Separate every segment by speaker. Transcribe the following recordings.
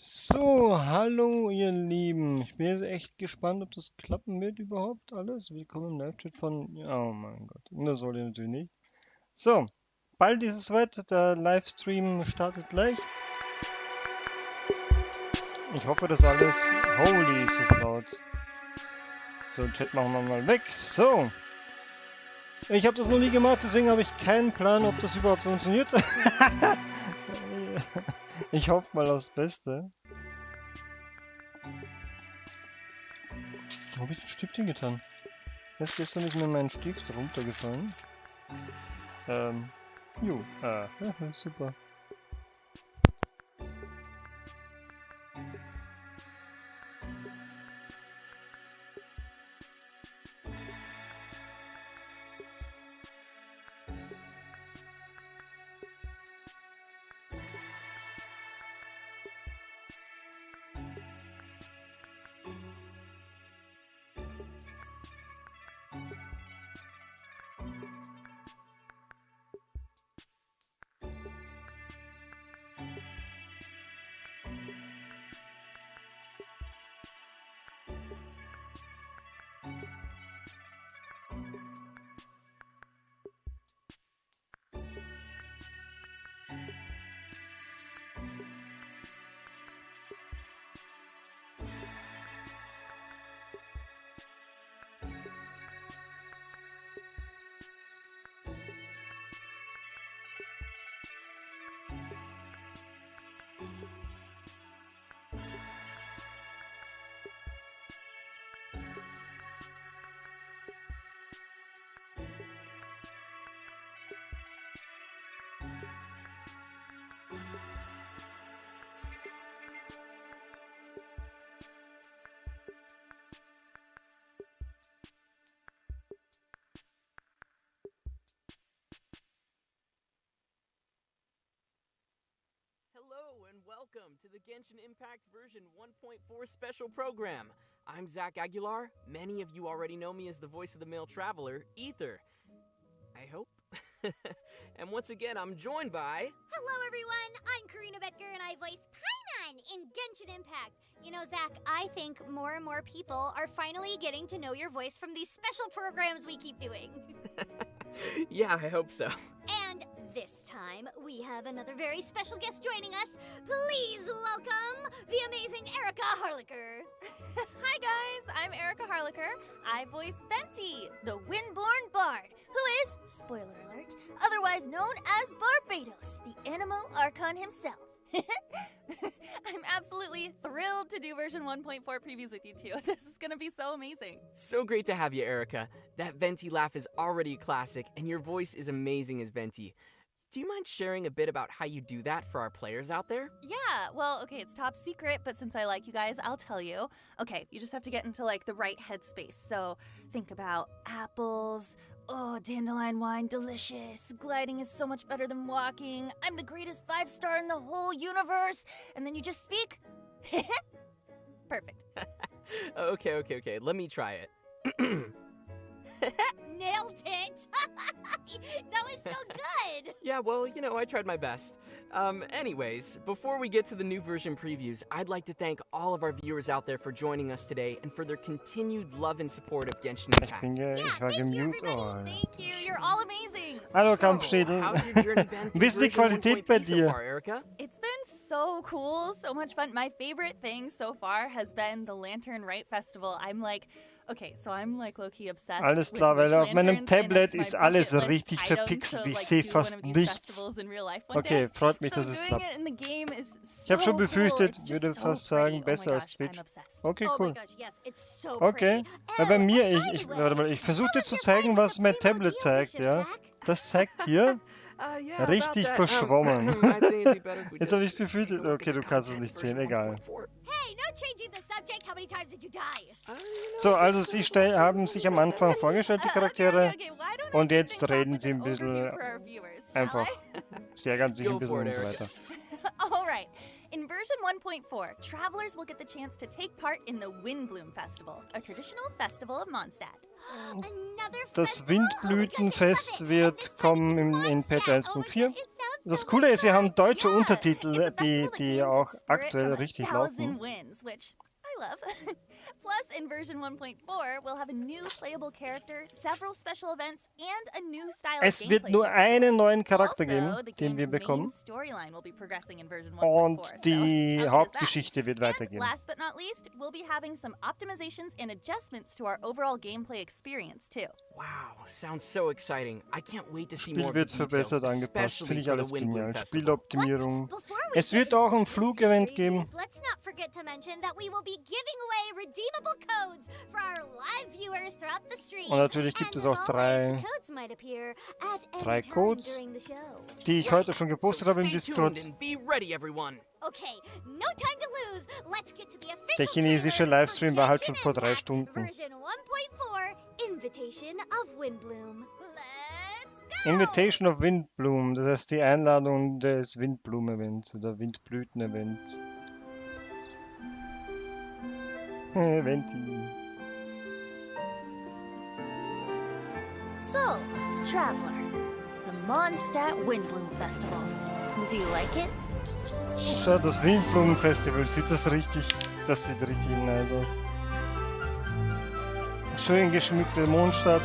Speaker 1: So, hallo ihr Lieben. Ich bin jetzt echt gespannt, ob das klappen wird überhaupt alles. Willkommen im Live-Chat von... Oh mein Gott, das soll ich natürlich nicht. So, bald ist es soweit. Der Livestream startet gleich. Ich hoffe, dass alles... Holy, ist es laut. So, Chat machen wir mal weg. So. Ich habe das noch nie gemacht, deswegen habe ich keinen Plan, ob das überhaupt funktioniert. Ich hoffe mal aufs Beste. Wo habe ich den Stift hingetan? Erst gestern ist mir mein Stift runtergefallen. Super.
Speaker 2: Hello and welcome to the Genshin Impact version 1.4 special program. I'm Zach Aguilar. Many of you already know me as the voice of the male traveler, Ether. I hope. And once again, I'm joined by...
Speaker 3: Hello everyone, I'm Karina Betger and I voice Paimon in Genshin Impact. You know, Zach, I think more and more people are finally getting to know your voice from these special programs we keep doing.
Speaker 2: Yeah, I hope so.
Speaker 3: And this time, we have another very special guest joining us. Please welcome the amazing Erica Harlicker.
Speaker 4: Hi guys, I'm Erica Harlicker. I voice Venti, the Windborn Bard, who is, spoiler alert, otherwise known as Barbados, the Animal Archon himself. I'm absolutely thrilled to do version 1.4 previews with you two. This is gonna be so amazing.
Speaker 2: So great to have you, Erica. That Venti laugh is already a classic, and your voice is amazing as Venti. Do you mind sharing a bit about how you do that for our players out there?
Speaker 4: Yeah, well, okay, it's top secret, but since I like you guys, I'll tell you. Okay, you just have to get into, like, the right headspace. So, think about apples. Oh, dandelion wine, delicious. Gliding is so much better than walking. I'm the greatest 5-star in the whole universe. And then you just speak. Perfect.
Speaker 2: Okay. Let me try it.
Speaker 3: Nailed it! That was so good!
Speaker 2: Yeah, well, you know, I tried my best. Anyways, before we get to the new version previews, I'd like to thank all of our viewers out there for joining us today and for their continued love and support of Genshin Impact.
Speaker 1: Ich war gemute. Oh,
Speaker 4: Thank you, you're all amazing.
Speaker 1: hallo
Speaker 2: So,
Speaker 1: Kampfschniedel.
Speaker 2: how's your journey been
Speaker 1: Wie ist
Speaker 2: through
Speaker 1: die
Speaker 2: version
Speaker 1: Qualität bei
Speaker 2: 1.3 so
Speaker 1: dir?
Speaker 2: far, Erica?
Speaker 4: It's been so cool, so much fun. My favorite thing so far has been the Lantern Rite Festival. I'm like low-key obsessed
Speaker 1: Alles
Speaker 4: with
Speaker 1: klar, weil
Speaker 4: wish
Speaker 1: auf meinem
Speaker 4: lanterns, and
Speaker 1: Tablet
Speaker 4: it's
Speaker 1: ist
Speaker 4: my
Speaker 1: alles
Speaker 4: bucket list
Speaker 1: richtig
Speaker 4: item
Speaker 1: verpixelt.
Speaker 4: to,
Speaker 1: Ich
Speaker 4: like,
Speaker 1: sehe
Speaker 4: do one
Speaker 1: fast
Speaker 4: of these
Speaker 1: nichts.
Speaker 4: festivals in real life one
Speaker 1: Okay,
Speaker 4: day.
Speaker 1: freut mich,
Speaker 4: So
Speaker 1: dass es
Speaker 4: doing
Speaker 1: klappt.
Speaker 4: it in the game is
Speaker 1: Ich habe
Speaker 4: so
Speaker 1: schon
Speaker 4: cool.
Speaker 1: befürchtet,
Speaker 4: It's just
Speaker 1: würde
Speaker 4: so
Speaker 1: fast
Speaker 4: pretty.
Speaker 1: sagen,
Speaker 4: Oh my
Speaker 1: besser als
Speaker 4: gosh,
Speaker 1: Twitch.
Speaker 4: I'm obsessed.
Speaker 1: Okay,
Speaker 3: Oh
Speaker 1: cool.
Speaker 3: my gosh, yes, it's so
Speaker 1: Okay,
Speaker 3: pretty.
Speaker 1: weil bei mir,
Speaker 3: and by
Speaker 1: ich,
Speaker 3: the way,
Speaker 1: warte mal, ich versuche
Speaker 3: how
Speaker 1: dir
Speaker 3: was
Speaker 1: zu
Speaker 3: your
Speaker 1: zeigen,
Speaker 3: time
Speaker 1: was
Speaker 3: with the
Speaker 1: mein
Speaker 3: Primo
Speaker 1: Tablet
Speaker 3: Deal
Speaker 1: zeigt,
Speaker 3: mission,
Speaker 1: ja.
Speaker 3: Zach?
Speaker 1: Das zeigt hier
Speaker 2: Yeah,
Speaker 1: richtig
Speaker 2: about that.
Speaker 1: verschwommen.
Speaker 2: I think it'd be better if we
Speaker 1: Jetzt
Speaker 2: just
Speaker 1: habe ich
Speaker 2: take a
Speaker 1: befürchtet,
Speaker 2: look at
Speaker 1: okay,
Speaker 2: the
Speaker 1: du kannst es
Speaker 2: content
Speaker 1: nicht
Speaker 2: version
Speaker 1: sehen, egal.
Speaker 2: 1.4.
Speaker 3: Hey, no changing the subject. How many times did you die?
Speaker 2: You know,
Speaker 1: So, also
Speaker 2: just,
Speaker 1: sie haben sich am Anfang vorgestellt, die Charaktere,
Speaker 4: Okay, why don't I
Speaker 1: und
Speaker 4: kick
Speaker 1: jetzt
Speaker 4: things off
Speaker 1: reden
Speaker 4: with
Speaker 1: sie
Speaker 4: an
Speaker 1: ein bisschen
Speaker 4: overview for our viewers, shall
Speaker 1: einfach
Speaker 4: I?
Speaker 1: sehr ganz sich ein
Speaker 2: Go
Speaker 1: bisschen
Speaker 2: for it,
Speaker 1: und so
Speaker 2: Erica.
Speaker 1: weiter.
Speaker 4: All right. In version 1.4, travelers will get the chance to take part in the Windblume Festival, a traditional festival of Mondstadt.
Speaker 3: Another
Speaker 1: Das
Speaker 3: festival? Oh my gosh, I love
Speaker 1: Windblütenfest
Speaker 3: it. And
Speaker 1: wird
Speaker 3: this time
Speaker 1: kommen
Speaker 3: it's
Speaker 1: in Patch
Speaker 3: Mondstadt. Oh my
Speaker 1: 1.4.
Speaker 3: God, it sounds
Speaker 1: Das Coole ist, sie haben deutsche
Speaker 4: Yeah,
Speaker 1: Untertitel,
Speaker 4: it's a
Speaker 1: die,
Speaker 4: festival that
Speaker 1: die
Speaker 4: gains
Speaker 1: auch
Speaker 4: its spirit
Speaker 1: aktuell
Speaker 4: from
Speaker 1: richtig
Speaker 4: 1,000
Speaker 1: laufen.
Speaker 4: wins, which I love. Plus, in version 1.4, we'll have a new playable character, several special events, and a new style of
Speaker 1: Es wird
Speaker 4: gameplay
Speaker 1: nur
Speaker 4: to explore.
Speaker 1: einen neuen Charakter geben,
Speaker 4: Also, the
Speaker 1: den
Speaker 4: game's
Speaker 1: wir
Speaker 4: main
Speaker 1: bekommen.
Speaker 4: storyline will be progressing in version 1.4.
Speaker 1: Und
Speaker 4: So,
Speaker 1: die
Speaker 4: how good is that?
Speaker 1: Hauptgeschichte wird
Speaker 4: And
Speaker 1: weitergehen.
Speaker 4: last but not least, we'll be having some optimizations and adjustments to our overall gameplay experience too.
Speaker 2: Wow, sounds so exciting. I can't wait to see more
Speaker 1: Spiel
Speaker 2: of the
Speaker 1: wird
Speaker 2: details,
Speaker 1: verbessert, angepasst.
Speaker 2: especially
Speaker 1: Finde ich
Speaker 2: for the
Speaker 1: alles
Speaker 2: Wind Bloom
Speaker 1: genial.
Speaker 2: Festival.
Speaker 1: Spieloptimierung.
Speaker 3: Before we
Speaker 1: Es
Speaker 3: get
Speaker 1: wird
Speaker 3: into
Speaker 1: auch
Speaker 3: the
Speaker 1: ein
Speaker 3: juicy
Speaker 1: Flugevent geben.
Speaker 3: reviews, let's not forget to mention that we will be giving away redeemable codes for our live viewers throughout the stream.
Speaker 1: Und natürlich gibt es
Speaker 3: And
Speaker 1: auch
Speaker 3: as
Speaker 1: drei
Speaker 3: always, the codes might appear at any
Speaker 1: drei
Speaker 3: time
Speaker 1: Codes,
Speaker 3: during the show.
Speaker 1: die ich heute schon gepostet habe im
Speaker 2: stay
Speaker 1: Discord.
Speaker 2: tuned and be ready, everyone.
Speaker 3: Okay, no time to lose. Let's get to the official
Speaker 1: Der chinesische
Speaker 3: trailer
Speaker 1: Livestream
Speaker 3: for
Speaker 1: war halt schon
Speaker 3: Genshin
Speaker 1: vor 3
Speaker 3: Impact
Speaker 1: Stunden.
Speaker 3: Version 1.4, Invitation of Windbloom.
Speaker 4: Let's go!
Speaker 1: Invitation of Windbloom, das heißt die Einladung des Windblumen-Events oder Windblüten-Events. Venti.
Speaker 5: So, Traveler, the Mondstadt Windbloom Festival. Do you like it?
Speaker 1: Schau, das Windblumen-Festival, sieht das richtig nice aus. Schön geschmückte Mondstadt.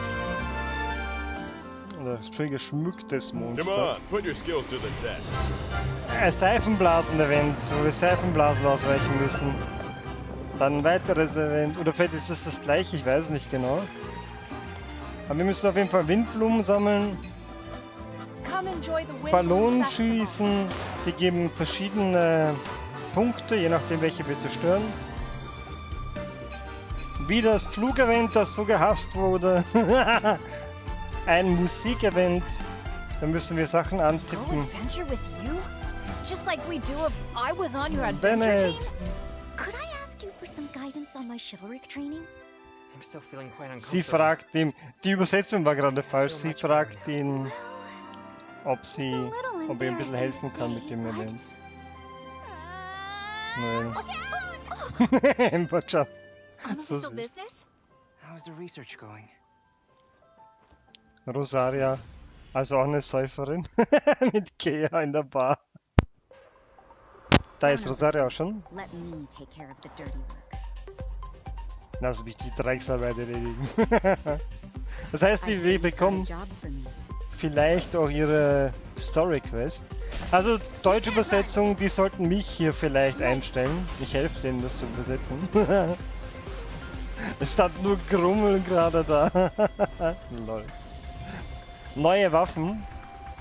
Speaker 1: Oder schön geschmücktes
Speaker 6: Come
Speaker 1: Mondstadt.
Speaker 6: on, put your skills to the test.
Speaker 1: Ein Seifenblasen-Event, wo wir Seifenblasen ausweichen müssen. Dann ein weiteres Event. Oder vielleicht ist das gleiche, ich weiß nicht genau. Aber wir müssen auf jeden Fall Windblumen sammeln.
Speaker 5: Come enjoy the Windbloom
Speaker 1: Ballonen
Speaker 5: Festival.
Speaker 1: schießen. Die geben verschiedene Punkte, je nachdem welche wir zerstören. Wie das Flugevent, das so gehasst wurde. Ein Musikevent. Da müssen wir Sachen
Speaker 5: Go
Speaker 1: antippen.
Speaker 5: adventure with you? Just like we do if I was on your adventure
Speaker 1: Bennett.
Speaker 5: team? Could I ask you for some guidance on my chivalric training?
Speaker 2: I'm still feeling quite
Speaker 1: Sie
Speaker 2: uncomfortable.
Speaker 1: fragt ihn, die Übersetzung war gerade falsch, sie fragt ihn, ob er ein bisschen helfen kann mit dem Event. Nein. Botschaft. So
Speaker 5: Unofficial
Speaker 1: süß.
Speaker 5: business?
Speaker 2: How's the research going?
Speaker 1: Rosiaria, also auch eine Säuferin, mit Kea in der Bar. Da ist Rosaria auch schon.
Speaker 5: Let me take care of the dirty work.
Speaker 1: Also wie die Drecksarbeit erledigen. Das heißt, wir bekommen
Speaker 5: Job for me.
Speaker 1: vielleicht auch ihre Story Quest. Also deutsche Übersetzung, die sollten mich hier vielleicht einstellen. Ich helfe denen, das zu übersetzen. Es stand nur Grummeln gerade da. Lol. Neue Waffen.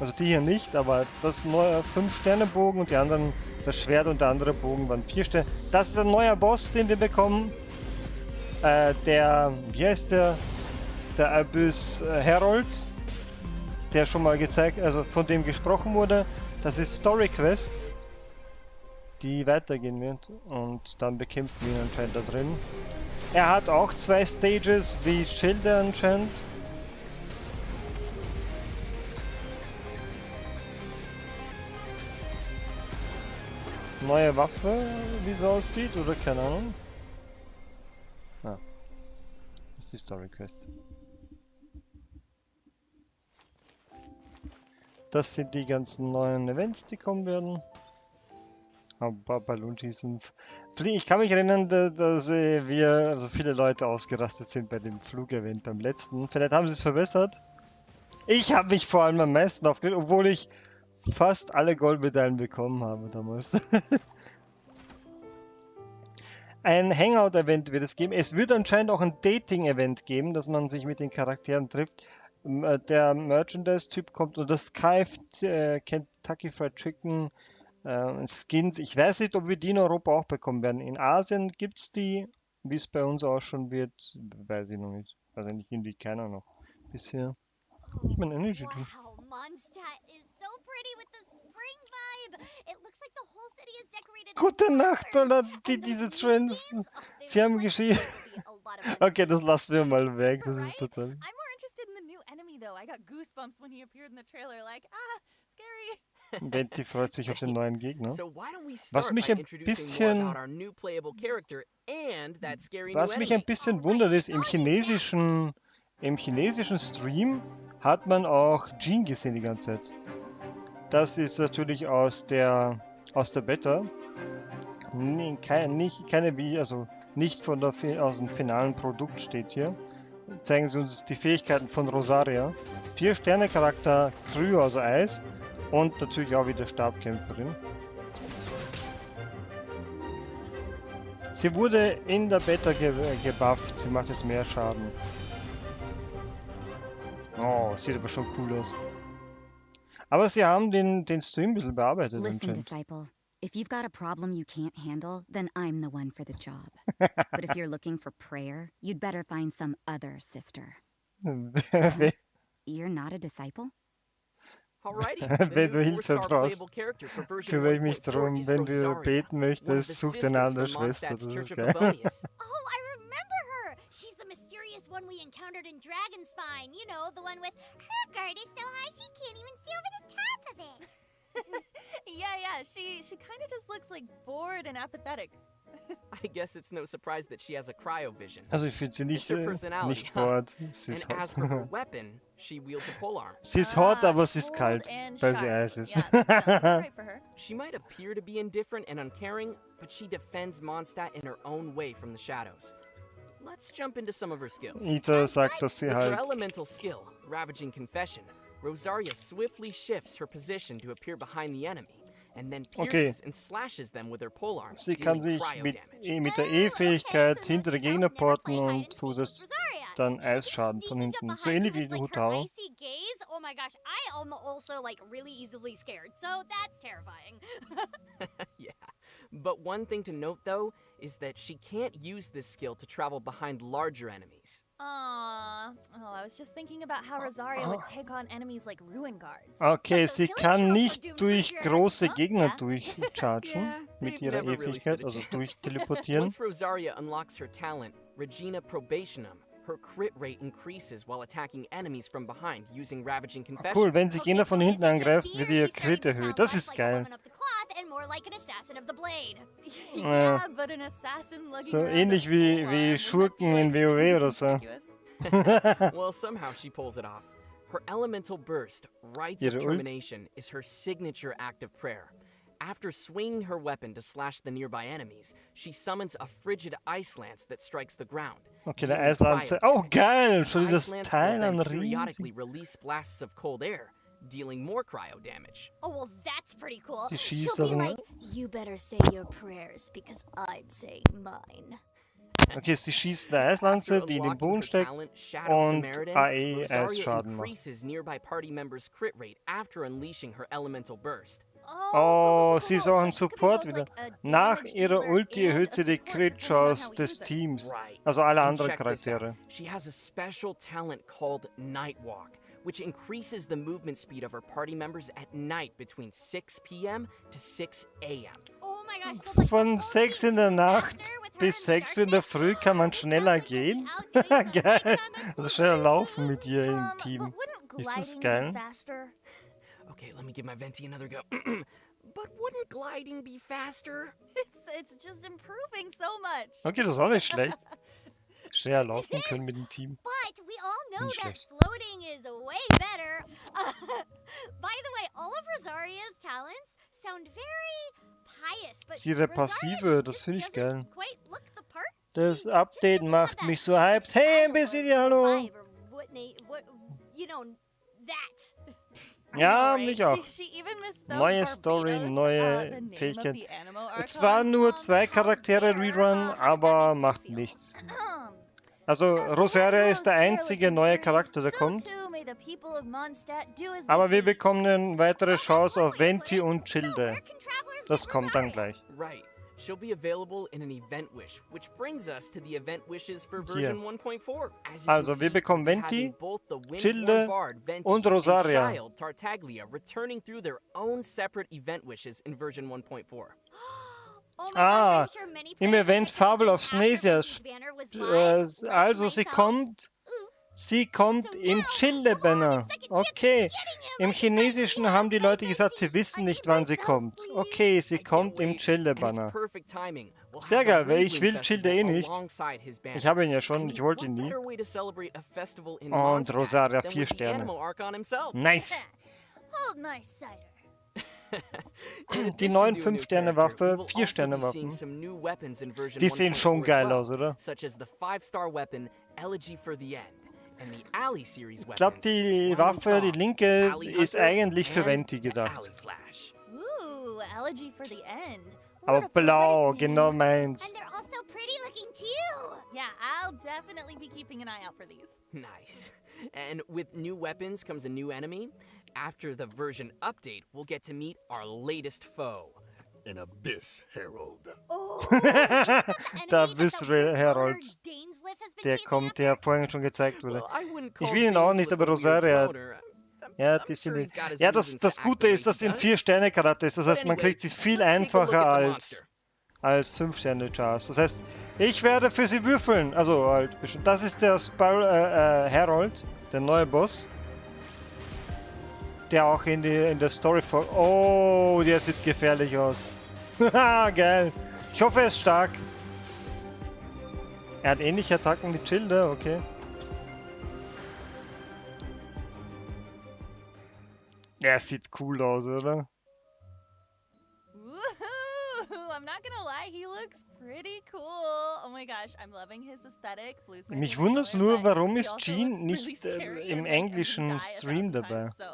Speaker 1: Also die hier nicht, aber das neue 5-Sterne-Bogen und die anderen, das Schwert und der andere Bogen waren 4 Sterne. Das ist ein neuer Boss, den wir bekommen. Wie heißt der? Der Abyss Herold, der schon mal gezeigt, also von dem gesprochen wurde. Das ist Story Quest, die weitergehen wird und dann bekämpfen wir ihn anscheinend da drin. Er hat auch 2 Stages wie Childe anscheinend. Neue Waffe, wie es aussieht, oder keine Ahnung. Ah, das ist die Story Quest. Das sind die ganzen neuen Events, die kommen werden. Aber Ballonschießen. Ich kann mich erinnern, dass also viele Leute ausgerastet sind bei dem Flugevent beim letzten. Vielleicht haben sie es verbessert. Ich habe mich vor allem am meisten aufgeregt, obwohl ich fast alle Goldmedaillen bekommen habe damals. Ein Hangout-Event wird es geben. Es wird anscheinend auch ein Dating-Event geben, dass man sich mit den Charakteren trifft. Der Merchandise-Typ kommt und das Kentucky Fried Chicken Skins. Ich weiß nicht, ob wir die in Europa auch bekommen werden. In Asien gibt es die. Wie es bei uns auch schon wird, weiß ich noch nicht. Weiß eigentlich irgendwie keiner noch bisher. Ich mein Energy Drink.
Speaker 3: Wow, Mondstadt is so pretty with the spring vibe. It looks like the whole city is decorated.
Speaker 1: Gute Nacht, oder
Speaker 3: And
Speaker 1: diese
Speaker 3: those
Speaker 1: Trends.
Speaker 3: museums, oh, they
Speaker 1: Sie haben
Speaker 3: look like
Speaker 1: geschrieben.
Speaker 3: there'll be a lot of fun.
Speaker 1: Okay, das lassen wir mal weg. Das ist
Speaker 4: Right?
Speaker 1: total.
Speaker 4: I'm more interested in the new enemy though. I got goosebumps when he appeared in the trailer. Like, scary.
Speaker 1: Venti freut sich auf den neuen Gegner.
Speaker 2: So why don't we
Speaker 1: Was
Speaker 2: start
Speaker 1: mich
Speaker 2: by
Speaker 1: ein
Speaker 2: introducing more
Speaker 1: bisschen-
Speaker 2: about our new playable character and that scary
Speaker 1: Was
Speaker 2: new
Speaker 1: mich ein
Speaker 2: enemy?
Speaker 1: bisschen wundert ist, im chinesischen Stream hat man auch Jean gesehen die ganze Zeit. Das ist natürlich aus der Beta. Nicht von aus dem finalen Produkt steht hier. Zeigen sie uns die Fähigkeiten von Rosaria. 4-Sterne-Charakter, Kryo, also Eis. Und natürlich auch wieder Stabkämpferin. Sie wurde in der Beta gebufft. Sie macht jetzt mehr Schaden. Oh, sieht aber schon cool aus. Aber sie haben den Stream ein bisschen bearbeitet
Speaker 6: Listen,
Speaker 1: anscheinend.
Speaker 6: disciple. If you've got a problem you can't handle, then I'm the one for the job. But if you're looking for prayer, you'd better find some other sister. You're not a disciple?
Speaker 2: Alrighty,
Speaker 1: Wenn
Speaker 2: the
Speaker 1: du
Speaker 2: new
Speaker 1: Hilfe
Speaker 2: 4-star
Speaker 1: brauchst,
Speaker 2: playable character for version
Speaker 1: kümmere ich mich
Speaker 2: 1.4
Speaker 1: drum.
Speaker 2: is
Speaker 1: Wenn du
Speaker 2: Rosiaria,
Speaker 1: beten
Speaker 2: one of the
Speaker 1: möchtest, such dir eine
Speaker 2: sisters
Speaker 1: andere
Speaker 2: from
Speaker 1: Schwester.
Speaker 2: Mondstadt's
Speaker 1: Das ist
Speaker 2: Church of
Speaker 1: geil.
Speaker 2: Favonius.
Speaker 3: Oh, I remember her! She's the mysterious one we encountered in Dragonspine. You know, the one with her guard is so high she can't even see over the top of it.
Speaker 4: Yeah, she kind of just looks like bored and apathetic.
Speaker 2: I guess it's no surprise that she has a cryovision.
Speaker 1: Also ich finde sie nicht,
Speaker 2: It's her personality,
Speaker 1: nicht
Speaker 2: huh?
Speaker 1: bored. Sie
Speaker 2: And
Speaker 1: ist
Speaker 2: as for her
Speaker 1: hot.
Speaker 2: weapon, she wields a polearm.
Speaker 1: Sie ist hot, aber sie ist
Speaker 4: Cold
Speaker 1: kalt,
Speaker 4: and
Speaker 1: weil sie
Speaker 4: sharp.
Speaker 1: Eis ist.
Speaker 4: Yeah, that sounds about right for her.
Speaker 2: She might appear to be indifferent and uncaring, but she defends Mondstadt in her own way from the shadows. Let's jump into some of her skills.
Speaker 1: Ita sagt, dass sie
Speaker 2: With her
Speaker 1: halt...
Speaker 2: elemental skill, Ravaging Confession, Rosaria swiftly shifts her position to appear behind the enemy, and then pierces and slashes them with her polearm,
Speaker 1: Sie kann
Speaker 2: dealing
Speaker 1: sich
Speaker 2: cryo damage.
Speaker 1: mit der
Speaker 3: Oh, okay,
Speaker 1: E-Fähigkeit
Speaker 3: so
Speaker 1: hinter die
Speaker 3: note to
Speaker 1: Gegner
Speaker 3: self, never
Speaker 1: porten
Speaker 3: play hide
Speaker 1: und
Speaker 3: and seek with
Speaker 1: verursacht
Speaker 3: Rosaria.
Speaker 1: dann
Speaker 3: She was
Speaker 1: Eisschaden von
Speaker 3: sneaking up
Speaker 1: hinten.
Speaker 3: behind
Speaker 1: So
Speaker 3: you
Speaker 1: ähnlich
Speaker 3: with,
Speaker 1: wie
Speaker 3: like, her
Speaker 1: Hutao.
Speaker 3: icy gaze. Oh my gosh, I am also like really easily scared, so that's terrifying.
Speaker 2: Yeah. But one thing to note though is that she can't use this skill to travel behind larger enemies.
Speaker 4: Aww. Oh, I was just thinking about how Rosaria would take on enemies like ruin guards.
Speaker 1: Okay, sie kann nicht durch große Gegner
Speaker 4: Ja.
Speaker 1: durchchargen
Speaker 2: Yeah,
Speaker 1: mit
Speaker 2: they've
Speaker 1: ihrer
Speaker 2: never really stood
Speaker 1: E-Fähigkeit,
Speaker 2: a
Speaker 1: also
Speaker 2: chance.
Speaker 1: durchteleportieren.
Speaker 2: Once Rosaria unlocks her talent, Regina Probationum, her crit rate increases while attacking enemies from behind using Ravaging Confession.
Speaker 1: Cool, wenn sie Gegner von
Speaker 3: so
Speaker 1: hinten
Speaker 3: is it just
Speaker 1: angreift,
Speaker 3: me,
Speaker 1: wird
Speaker 3: or
Speaker 1: ihr
Speaker 3: she's starting
Speaker 1: Crit
Speaker 3: to
Speaker 1: erhöht.
Speaker 3: sound
Speaker 1: Das
Speaker 3: less
Speaker 1: ist
Speaker 3: like a
Speaker 1: geil.
Speaker 3: woman of the cloth and more like an assassin of the blade?
Speaker 4: Yeah, but an assassin lugging
Speaker 1: So
Speaker 4: around
Speaker 1: ähnlich
Speaker 4: a
Speaker 1: wie
Speaker 4: polearm, wouldn't that
Speaker 1: Schurken
Speaker 4: be,
Speaker 1: in
Speaker 4: like, too
Speaker 1: WoW oder so.
Speaker 4: conspicuous?
Speaker 2: Well, somehow she pulls it off. Her elemental burst, Rites
Speaker 1: Ihre
Speaker 2: of
Speaker 1: Ult?
Speaker 2: Termination, is her signature act of prayer. After swinging her weapon to slash the nearby enemies, she summons a frigid ice lance that strikes the ground.
Speaker 1: Okay, der
Speaker 2: dealing
Speaker 1: Eislanze.
Speaker 2: cryo
Speaker 1: Oh,
Speaker 2: damage.
Speaker 1: geil!
Speaker 2: The
Speaker 1: Schau dir das
Speaker 2: ice lance
Speaker 1: Teil
Speaker 2: will
Speaker 1: an,
Speaker 2: then periodically
Speaker 1: riesig.
Speaker 2: release blasts of cold air, dealing more cryo damage.
Speaker 3: Oh, well, that's pretty cool.
Speaker 1: Sie
Speaker 3: She'll
Speaker 1: schießt
Speaker 3: be
Speaker 1: also...
Speaker 3: like, you better say your prayers because I'm saying mine.
Speaker 1: Okay, sie schießt eine Eislanze,
Speaker 2: After
Speaker 1: die in den
Speaker 2: unlocking
Speaker 1: Boden
Speaker 2: her
Speaker 1: steckt
Speaker 2: talent, Shadow
Speaker 1: und
Speaker 2: Samaritan,
Speaker 1: AE
Speaker 2: Rosaria
Speaker 1: Eisschaden macht.
Speaker 2: increases nearby party members' crit rate after unleashing her elemental burst.
Speaker 1: Oh, sie ist auch ein
Speaker 4: So it could be
Speaker 1: Support
Speaker 4: both,
Speaker 1: wieder.
Speaker 4: like, a
Speaker 1: Nach
Speaker 4: damage
Speaker 1: ihrer
Speaker 4: dealer
Speaker 1: Ulti
Speaker 4: and
Speaker 1: erhöht
Speaker 4: a
Speaker 1: sie die
Speaker 4: support, depending on
Speaker 1: Crit-Chance
Speaker 4: how we
Speaker 1: des
Speaker 4: use it.
Speaker 1: Teams.
Speaker 2: Right.
Speaker 1: Also alle
Speaker 2: And
Speaker 1: anderen
Speaker 2: check this out.
Speaker 1: Charaktere.
Speaker 2: She has a special talent called Nightwalk, which increases the movement speed of her party members at night between 6 p.m. to 6 a.m.
Speaker 3: Oh my gosh, so like
Speaker 1: Von
Speaker 3: the whole
Speaker 1: 6
Speaker 3: team
Speaker 1: in der
Speaker 3: is
Speaker 1: Nacht
Speaker 3: faster with her
Speaker 1: bis
Speaker 3: in the
Speaker 1: 6 in der
Speaker 3: darkness?
Speaker 1: Früh kann man
Speaker 3: It
Speaker 1: schneller
Speaker 3: sounds like we'll be
Speaker 1: gehen.
Speaker 3: out getting some
Speaker 1: Geil.
Speaker 3: nighttime
Speaker 1: Also schneller laufen
Speaker 3: exploration.
Speaker 1: mit ihr im
Speaker 4: But
Speaker 1: Team.
Speaker 4: wouldn't
Speaker 1: Ist das
Speaker 4: gliding be
Speaker 1: geil?
Speaker 4: faster?
Speaker 2: Okay, let me give my Venti another go. But wouldn't gliding be faster?
Speaker 4: It's just improving so much.
Speaker 1: Okay, das ist auch nicht schlecht. Schneller laufen können mit dem Team.
Speaker 3: But we all know
Speaker 1: Nicht
Speaker 3: that
Speaker 1: schlecht.
Speaker 3: floating is way better. By the way, all of Rosaria's talents sound very pious, but
Speaker 1: Sie ihre Passive, das finde ich geil.
Speaker 3: doesn't quite look the part.
Speaker 1: Das
Speaker 3: She
Speaker 1: Update
Speaker 3: just doesn't
Speaker 1: macht
Speaker 3: have
Speaker 1: mich
Speaker 3: that
Speaker 1: so hyped. Hey,
Speaker 3: style
Speaker 1: MBCD,
Speaker 3: or
Speaker 1: hallo.
Speaker 3: vibe or what, you know, that.
Speaker 1: Ja,
Speaker 4: Right?
Speaker 1: mich auch.
Speaker 4: She even misspells
Speaker 1: Neue Story,
Speaker 4: Barbados,
Speaker 1: neue
Speaker 4: the name of
Speaker 1: Fähigkeit.
Speaker 4: the animal
Speaker 1: Zwar
Speaker 4: Archon.
Speaker 1: nur 2 Charaktere
Speaker 4: How
Speaker 1: Rerun,
Speaker 4: dare,
Speaker 1: aber
Speaker 4: how does that
Speaker 1: macht
Speaker 4: make you
Speaker 1: nichts.
Speaker 4: feel?
Speaker 1: Also
Speaker 4: As
Speaker 1: Rosiaria
Speaker 4: one
Speaker 1: ist der
Speaker 4: grows
Speaker 1: einzige
Speaker 4: careless
Speaker 1: neue
Speaker 4: and
Speaker 1: Charakter, der
Speaker 4: so
Speaker 1: kommt.
Speaker 4: too may the people of Mondstadt do as they
Speaker 1: Aber wir
Speaker 4: please.
Speaker 1: bekommen eine weitere
Speaker 3: Well, that's
Speaker 1: Chance
Speaker 3: one
Speaker 1: auf
Speaker 3: way to put
Speaker 1: Venti
Speaker 3: it.
Speaker 1: und
Speaker 3: So,
Speaker 1: Childe.
Speaker 3: where can travelers
Speaker 1: Das
Speaker 3: get
Speaker 1: kommt dann
Speaker 3: Rosaria?
Speaker 1: gleich.
Speaker 2: Right. She'll be available in an event wish, which brings us to the event wishes for
Speaker 1: Hier.
Speaker 2: version 1.4. As you
Speaker 1: Also,
Speaker 2: can
Speaker 1: wir
Speaker 2: see,
Speaker 1: bekommen
Speaker 2: we
Speaker 1: Venti,
Speaker 2: have both the Windborn
Speaker 1: Childe
Speaker 2: Bard, Venti,
Speaker 1: und Rosaria.
Speaker 2: and Childe Tartaglia returning through their own separate event wishes in version 1.4.
Speaker 3: Oh my gosh, I'm sure many
Speaker 1: Im
Speaker 3: players
Speaker 1: Event
Speaker 3: have
Speaker 1: Fable
Speaker 3: been
Speaker 1: of
Speaker 3: thinking
Speaker 1: Snesia.
Speaker 3: after Venti's banner was live, like
Speaker 1: Also sie
Speaker 3: myself.
Speaker 1: kommt im Childe-Banner. Okay. Im Chinesischen haben die Leute gesagt, sie wissen nicht, wann sie kommt. Okay, sie kommt im
Speaker 2: And it's
Speaker 1: Childe-Banner.
Speaker 2: perfect timing. We'll
Speaker 1: Sehr
Speaker 2: have the
Speaker 1: geil, weil ich
Speaker 2: Windwind
Speaker 1: will Childe eh
Speaker 2: Festival
Speaker 1: nicht.
Speaker 2: alongside his banner.
Speaker 1: Ich habe ihn ja
Speaker 2: I
Speaker 1: schon,
Speaker 2: mean,
Speaker 1: ich wollte ihn
Speaker 2: what
Speaker 1: nie.
Speaker 2: better way to celebrate a festival in
Speaker 1: Und
Speaker 2: Mondstadt
Speaker 1: Rosaria,
Speaker 2: than
Speaker 1: 4
Speaker 2: with the
Speaker 1: Sterne.
Speaker 2: animal Archon himself?
Speaker 1: Nice.
Speaker 3: Hold my cider.
Speaker 2: In
Speaker 1: Die
Speaker 2: addition
Speaker 1: neuen
Speaker 2: to a new
Speaker 1: 5-Sterne-Waffe,
Speaker 2: character, we will also be
Speaker 1: 4-Sterne-Waffen.
Speaker 2: seeing some new weapons in version
Speaker 1: Die sehen schon
Speaker 2: 1.4 as
Speaker 1: geil
Speaker 2: well,
Speaker 1: aus, oder?
Speaker 2: such as the 5-star weapon Elegy for the End and the Alley series
Speaker 1: Ich glaube,
Speaker 2: weapons.
Speaker 1: die
Speaker 2: Light and
Speaker 1: Waffe, die
Speaker 2: Song,
Speaker 1: linke,
Speaker 2: Alley
Speaker 1: ist
Speaker 2: Hunter,
Speaker 1: eigentlich für
Speaker 2: and
Speaker 1: Venti
Speaker 2: the
Speaker 1: gedacht.
Speaker 2: Alley Flash.
Speaker 4: Ooh, elegy for the end. What
Speaker 1: Aber
Speaker 4: a
Speaker 1: blau,
Speaker 4: poetic
Speaker 1: genau
Speaker 4: name.
Speaker 3: And
Speaker 1: meins.
Speaker 3: they're also pretty looking too.
Speaker 4: Yeah, I'll definitely be keeping an eye out for these.
Speaker 2: Nice. And with new weapons comes a new enemy. After the version update, we'll get to meet our latest foe.
Speaker 7: An abyss, Herold.
Speaker 3: Oh,
Speaker 1: Da bist du, Herold. Der kommt, der vorhin schon gezeigt wurde.
Speaker 2: Well, I wouldn't
Speaker 1: Ich
Speaker 2: call
Speaker 1: will ihn auch
Speaker 2: Dane
Speaker 1: nicht,
Speaker 2: Slip
Speaker 1: aber
Speaker 2: a weird
Speaker 1: Rosaria.
Speaker 2: boner.
Speaker 1: Ja,
Speaker 2: I'm
Speaker 1: die
Speaker 2: sure
Speaker 1: sind.
Speaker 2: he's got his
Speaker 1: Ja,
Speaker 2: reasons
Speaker 1: das
Speaker 2: to
Speaker 1: Gute
Speaker 2: act
Speaker 1: ist,
Speaker 2: the way
Speaker 1: dass
Speaker 2: he
Speaker 1: ein
Speaker 2: does.
Speaker 1: 4-Sterne-Charakter ist. Das heißt, man
Speaker 2: But anyway,
Speaker 1: kriegt sie viel
Speaker 2: let's take a look
Speaker 1: einfacher
Speaker 2: at the
Speaker 1: als 5-Sterne-Chars. Das heißt, ich werde für sie würfeln. Also halt, bestimmt. Das ist der Herold, der neue Boss. Der auch in der Story vor. Oh, der sieht gefährlich aus. Haha, geil. Ich hoffe, er ist stark. Er hat ähnliche Attacken wie Childe, okay. Er sieht cool aus, oder?
Speaker 4: Woohoo! I'm not gonna lie, he looks pretty cool. Oh my gosh, I'm loving his aesthetic. Blue sky
Speaker 1: Mich
Speaker 4: and
Speaker 1: wundert's
Speaker 4: Neuen,
Speaker 1: nur,
Speaker 4: but
Speaker 1: warum
Speaker 4: he
Speaker 1: ist
Speaker 4: also
Speaker 1: Jean
Speaker 4: looks
Speaker 1: nicht
Speaker 4: really scary
Speaker 1: im
Speaker 4: and, like, I'm gonna
Speaker 1: englischen
Speaker 4: die
Speaker 1: Stream
Speaker 4: 1,000
Speaker 1: dabei.
Speaker 4: times, so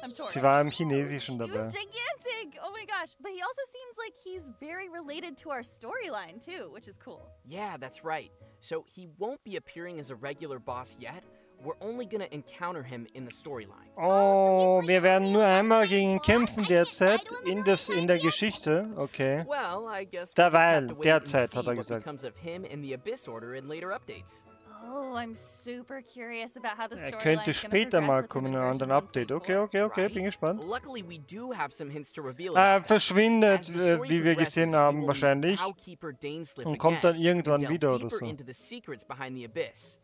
Speaker 4: I'm torn.
Speaker 1: Sie war im chinesischen
Speaker 4: He
Speaker 1: dabei.
Speaker 4: was gigantic! Oh my gosh. But he also seems like he's very related to our storyline too, which is cool.
Speaker 2: Yeah, that's right. So he won't be appearing as a regular boss yet. We're only gonna encounter him in the storyline.
Speaker 1: Oh, wir werden nur einmal gegen ihn kämpfen derzeit in der Geschichte. Okay.
Speaker 2: Well, I guess we'll just
Speaker 1: Derweil,
Speaker 2: have to wait and
Speaker 1: derzeit,
Speaker 2: see
Speaker 1: hat er
Speaker 2: what
Speaker 1: gesagt.
Speaker 2: becomes of him in the Abyss Order in later updates.
Speaker 4: Oh, I'm super curious about how the
Speaker 1: Er
Speaker 4: storyline
Speaker 1: könnte
Speaker 4: is gonna
Speaker 1: später
Speaker 4: progress
Speaker 1: mal
Speaker 4: with him
Speaker 1: kommen
Speaker 4: in
Speaker 1: in einem
Speaker 4: version
Speaker 1: anderen Update.
Speaker 4: 1.4.
Speaker 1: Okay, bin
Speaker 2: Right?
Speaker 1: gespannt.
Speaker 2: Luckily, we do have some hints to reveal about him.
Speaker 1: Verschwindet,
Speaker 2: As the story
Speaker 1: wie wir
Speaker 2: progresses,
Speaker 1: gesehen
Speaker 2: we
Speaker 1: haben,
Speaker 2: will meet
Speaker 1: wahrscheinlich.
Speaker 2: Housekeeper Dainsliff
Speaker 1: Und kommt
Speaker 2: again
Speaker 1: dann irgendwann
Speaker 2: and delve
Speaker 1: wieder oder
Speaker 2: deeper
Speaker 1: so.
Speaker 2: into the secrets behind the Abyss.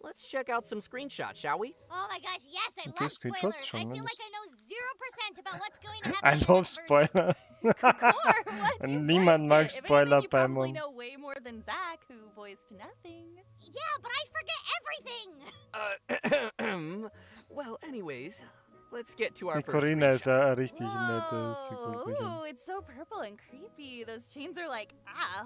Speaker 2: Let's check out some screenshots, shall we?
Speaker 3: Oh my gosh, yes, I
Speaker 1: Okay,
Speaker 3: love
Speaker 1: Screenshots
Speaker 3: spoilers.
Speaker 1: schon,
Speaker 3: I
Speaker 1: wenn
Speaker 3: feel
Speaker 1: das-
Speaker 3: like I know 0% about what's going to happen.
Speaker 1: I
Speaker 3: in the
Speaker 1: love
Speaker 3: next version.
Speaker 1: Spoiler.
Speaker 4: Core, what? You
Speaker 1: Niemand
Speaker 4: voiced
Speaker 1: mag
Speaker 4: it. If
Speaker 1: Spoiler
Speaker 4: anything, you
Speaker 1: bei
Speaker 4: probably
Speaker 1: Mon.
Speaker 4: know way more than Zach, who voiced nothing.
Speaker 3: Yeah, but I forget everything.
Speaker 2: Well, anyways, let's get to our
Speaker 1: Die
Speaker 2: first
Speaker 1: Corina ist
Speaker 2: screenshot.
Speaker 1: ja richtig nette Sekunde.
Speaker 4: Ooh, it's so purple and creepy. Those chains are like,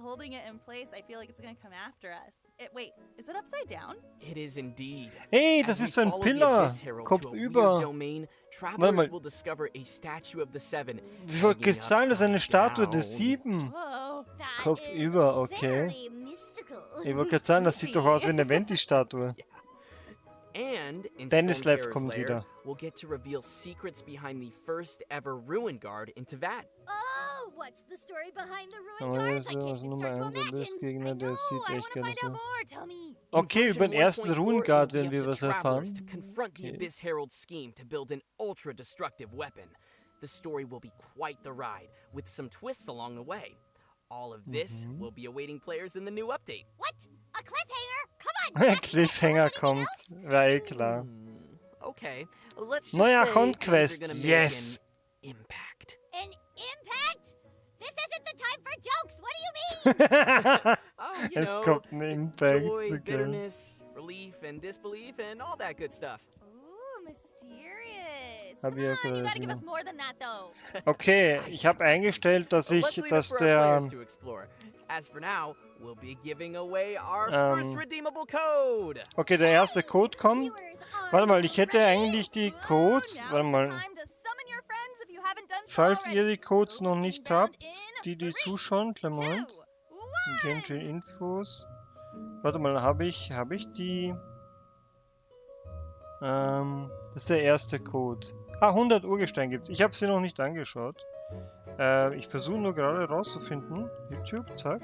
Speaker 4: holding it in place. I feel like it's gonna come after us. Wait, is it upside down?
Speaker 2: It is indeed.
Speaker 1: Hey,
Speaker 2: As
Speaker 1: das
Speaker 2: we
Speaker 1: ist so ein
Speaker 2: follow the
Speaker 1: Pillar.
Speaker 2: Abyss Herald to a weird
Speaker 1: Kopfüber.
Speaker 2: domain,
Speaker 1: Warte
Speaker 2: travelers
Speaker 1: mal.
Speaker 2: will discover a statue of the Seven
Speaker 1: Wie viel
Speaker 2: hanging
Speaker 1: gezahlt ist eine
Speaker 2: upside
Speaker 1: Statue des
Speaker 2: down.
Speaker 1: 7?
Speaker 4: Whoa.
Speaker 3: That
Speaker 1: Kopfüber,
Speaker 3: is
Speaker 1: okay.
Speaker 3: very mystical.
Speaker 1: Ich wollte gerade sagen, das sieht doch aus wie eine Venti-Statue.
Speaker 2: And in
Speaker 1: Dainsliff
Speaker 2: Stonecarrer's
Speaker 1: kommt
Speaker 2: lair,
Speaker 1: wieder.
Speaker 2: we'll get to reveal secrets behind the first ever Ruin Guard in Tavad.
Speaker 3: Oh, what's the story behind the ruined
Speaker 1: Aber
Speaker 3: guards?
Speaker 1: das
Speaker 3: I
Speaker 1: ist
Speaker 3: can't
Speaker 1: also
Speaker 3: even
Speaker 1: Nummer
Speaker 3: start
Speaker 1: 1
Speaker 3: to
Speaker 1: und
Speaker 3: imagine.
Speaker 1: Gegner, der
Speaker 4: No,
Speaker 1: sieht
Speaker 4: I
Speaker 1: echt
Speaker 4: wanna
Speaker 1: gerne
Speaker 4: find out
Speaker 1: so.
Speaker 4: more. Tell me.
Speaker 2: In
Speaker 1: Okay, über den
Speaker 2: version
Speaker 1: ersten
Speaker 2: 1.4,
Speaker 1: Ruhengard
Speaker 2: it'll be
Speaker 1: werden wir
Speaker 2: up to
Speaker 1: was
Speaker 2: travelers
Speaker 1: erfahren.
Speaker 2: to confront the
Speaker 1: Okay.
Speaker 2: Abyss Herald's scheme to build an ultra-destructive weapon. The story will be quite the ride, with some twists along the way. All of this will be awaiting players in the new update.
Speaker 3: What? A cliffhanger? Come on. Jack,
Speaker 1: Cliffhanger
Speaker 3: anything
Speaker 1: kommt.
Speaker 3: else?
Speaker 1: War eh klar.
Speaker 2: Okay, let's just
Speaker 1: Neuer
Speaker 2: say
Speaker 1: Archonten
Speaker 2: things are
Speaker 1: Quest.
Speaker 2: gonna make
Speaker 1: Yes.
Speaker 2: an impact.
Speaker 3: An impact? This isn't the time for jokes. What do you mean?
Speaker 2: Oh, you
Speaker 1: Es
Speaker 2: know,
Speaker 1: kommt ein Impact.
Speaker 2: joy,
Speaker 1: Okay.
Speaker 2: bitterness, relief, and disbelief, and all that good stuff.
Speaker 4: Ooh, mysterious.
Speaker 1: Hab
Speaker 4: Come
Speaker 1: ich ja
Speaker 4: on, you
Speaker 1: gerade
Speaker 4: gotta give us
Speaker 1: gesehen.
Speaker 4: more than that, though.
Speaker 1: Okay, ich habe eingestellt, dass
Speaker 2: Let's leave it
Speaker 1: dass
Speaker 2: for our players
Speaker 1: der
Speaker 2: to explore. As for now, we'll be giving away our
Speaker 1: Ähm.
Speaker 2: first redeemable code.
Speaker 1: okay, der erste Code kommt.
Speaker 3: Viewers, are
Speaker 1: Warte mal,
Speaker 3: you
Speaker 1: ich hätte
Speaker 3: ready?
Speaker 1: eigentlich die
Speaker 4: Whoa,
Speaker 1: Codes.
Speaker 4: now's
Speaker 1: Warte
Speaker 4: the
Speaker 1: mal.
Speaker 4: time to summon your friends if you haven't done so
Speaker 1: Falls
Speaker 4: already.
Speaker 1: ihr die Codes noch nicht
Speaker 4: Inbound
Speaker 1: habt,
Speaker 4: in
Speaker 1: die
Speaker 4: 3,
Speaker 1: zuschauen, kleinen
Speaker 4: 2,
Speaker 1: Moment.
Speaker 4: 1.
Speaker 1: Genshin Infos. Warte mal, habe ich die? Das ist der erste Code. 100 Urgestein gibt's. Ich habe sie noch nicht angeschaut. Ich versuche nur gerade rauszufinden. YouTube, zack.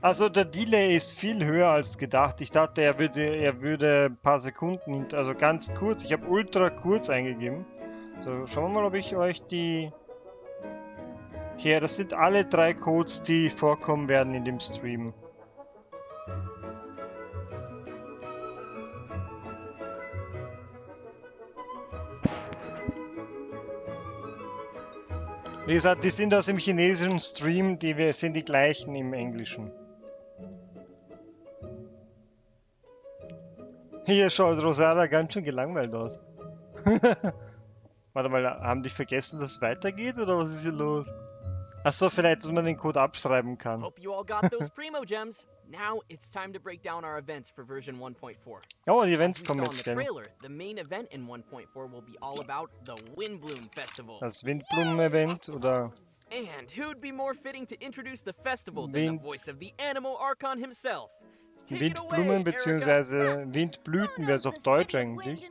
Speaker 1: Also der Delay ist viel höher als gedacht. Ich dachte, er würde ein paar Sekunden, also ganz kurz. Ich habe ultra kurz eingegeben. So, schauen wir mal, ob ich euch die... Hier, das sind alle 3 Codes, die vorkommen werden in dem Stream. Wie gesagt, die sind aus dem chinesischen Stream, sind die gleichen im Englischen. Hier schaut Rosara ganz schön gelangweilt aus. Warte mal, haben die vergessen, dass es weitergeht oder was ist hier los? Achso, vielleicht, dass man den Code abschreiben kann.
Speaker 2: Hope you all got those Primo Gems. Now it's time to break down our events for version 1.4.
Speaker 1: Oh, die
Speaker 2: As
Speaker 1: Events
Speaker 2: we
Speaker 1: kommen
Speaker 2: saw in
Speaker 1: jetzt
Speaker 2: the
Speaker 1: gleich.
Speaker 2: trailer, the main event in 1.4 will be all about the Windbloom Festival.
Speaker 1: Das Windblumen-Event oder
Speaker 2: And who'd be more fitting to introduce the festival than the
Speaker 1: Wind-
Speaker 2: voice of the animal Archon himself? Take it
Speaker 1: Windblumen
Speaker 2: away,
Speaker 1: bzw. Windblüten wäre es auf Deutsch eigentlich.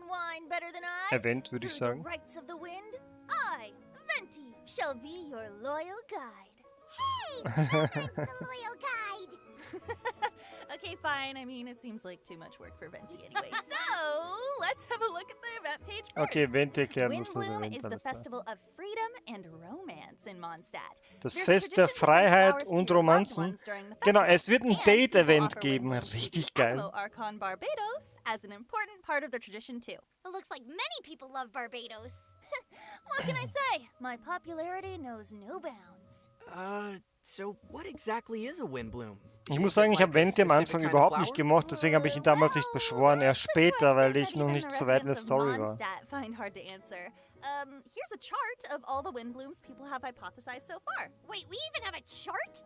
Speaker 1: Event würde ich
Speaker 4: Through
Speaker 1: sagen.
Speaker 4: the rights of the wind, I, Venti, shall be your loyal guide.
Speaker 3: Hey, the loyal guide.
Speaker 4: Okay, fine. I mean, it seems like too much work for Venti anyway. So, let's have a look at the event page first.
Speaker 1: Okay, Event erklären muss das
Speaker 4: Windbloom
Speaker 1: Event
Speaker 4: is the
Speaker 1: alles klar.
Speaker 4: festival of freedom and romance in Mondstadt.
Speaker 1: Das
Speaker 4: There's a
Speaker 1: Fest der
Speaker 4: tradition to send
Speaker 1: Freiheit
Speaker 4: flowers to
Speaker 1: und
Speaker 4: your loved
Speaker 1: Romanzen.
Speaker 4: ones during the
Speaker 1: Genau,
Speaker 4: festival.
Speaker 1: es wird ein
Speaker 4: And people
Speaker 1: Date-Event
Speaker 4: offer
Speaker 1: geben.
Speaker 4: Windbloom to
Speaker 1: Richtig
Speaker 4: the
Speaker 1: geil.
Speaker 4: Alamo Archon Barbados as an important part of the tradition too.
Speaker 3: It looks like many people love Barbados.
Speaker 4: What can I say? My popularity knows no bounds.
Speaker 2: So what exactly is a Windbloom?
Speaker 1: Ich muss sagen, ich habe Venti am Anfang überhaupt nicht gemocht, deswegen habe ich ihn damals nicht beschworen. Erst später, weil ich noch nicht so weit in der Story war.
Speaker 4: Find hard to answer. Here's a chart of all the Windblooms people have hypothesized so far.
Speaker 3: Wait, we even have a chart?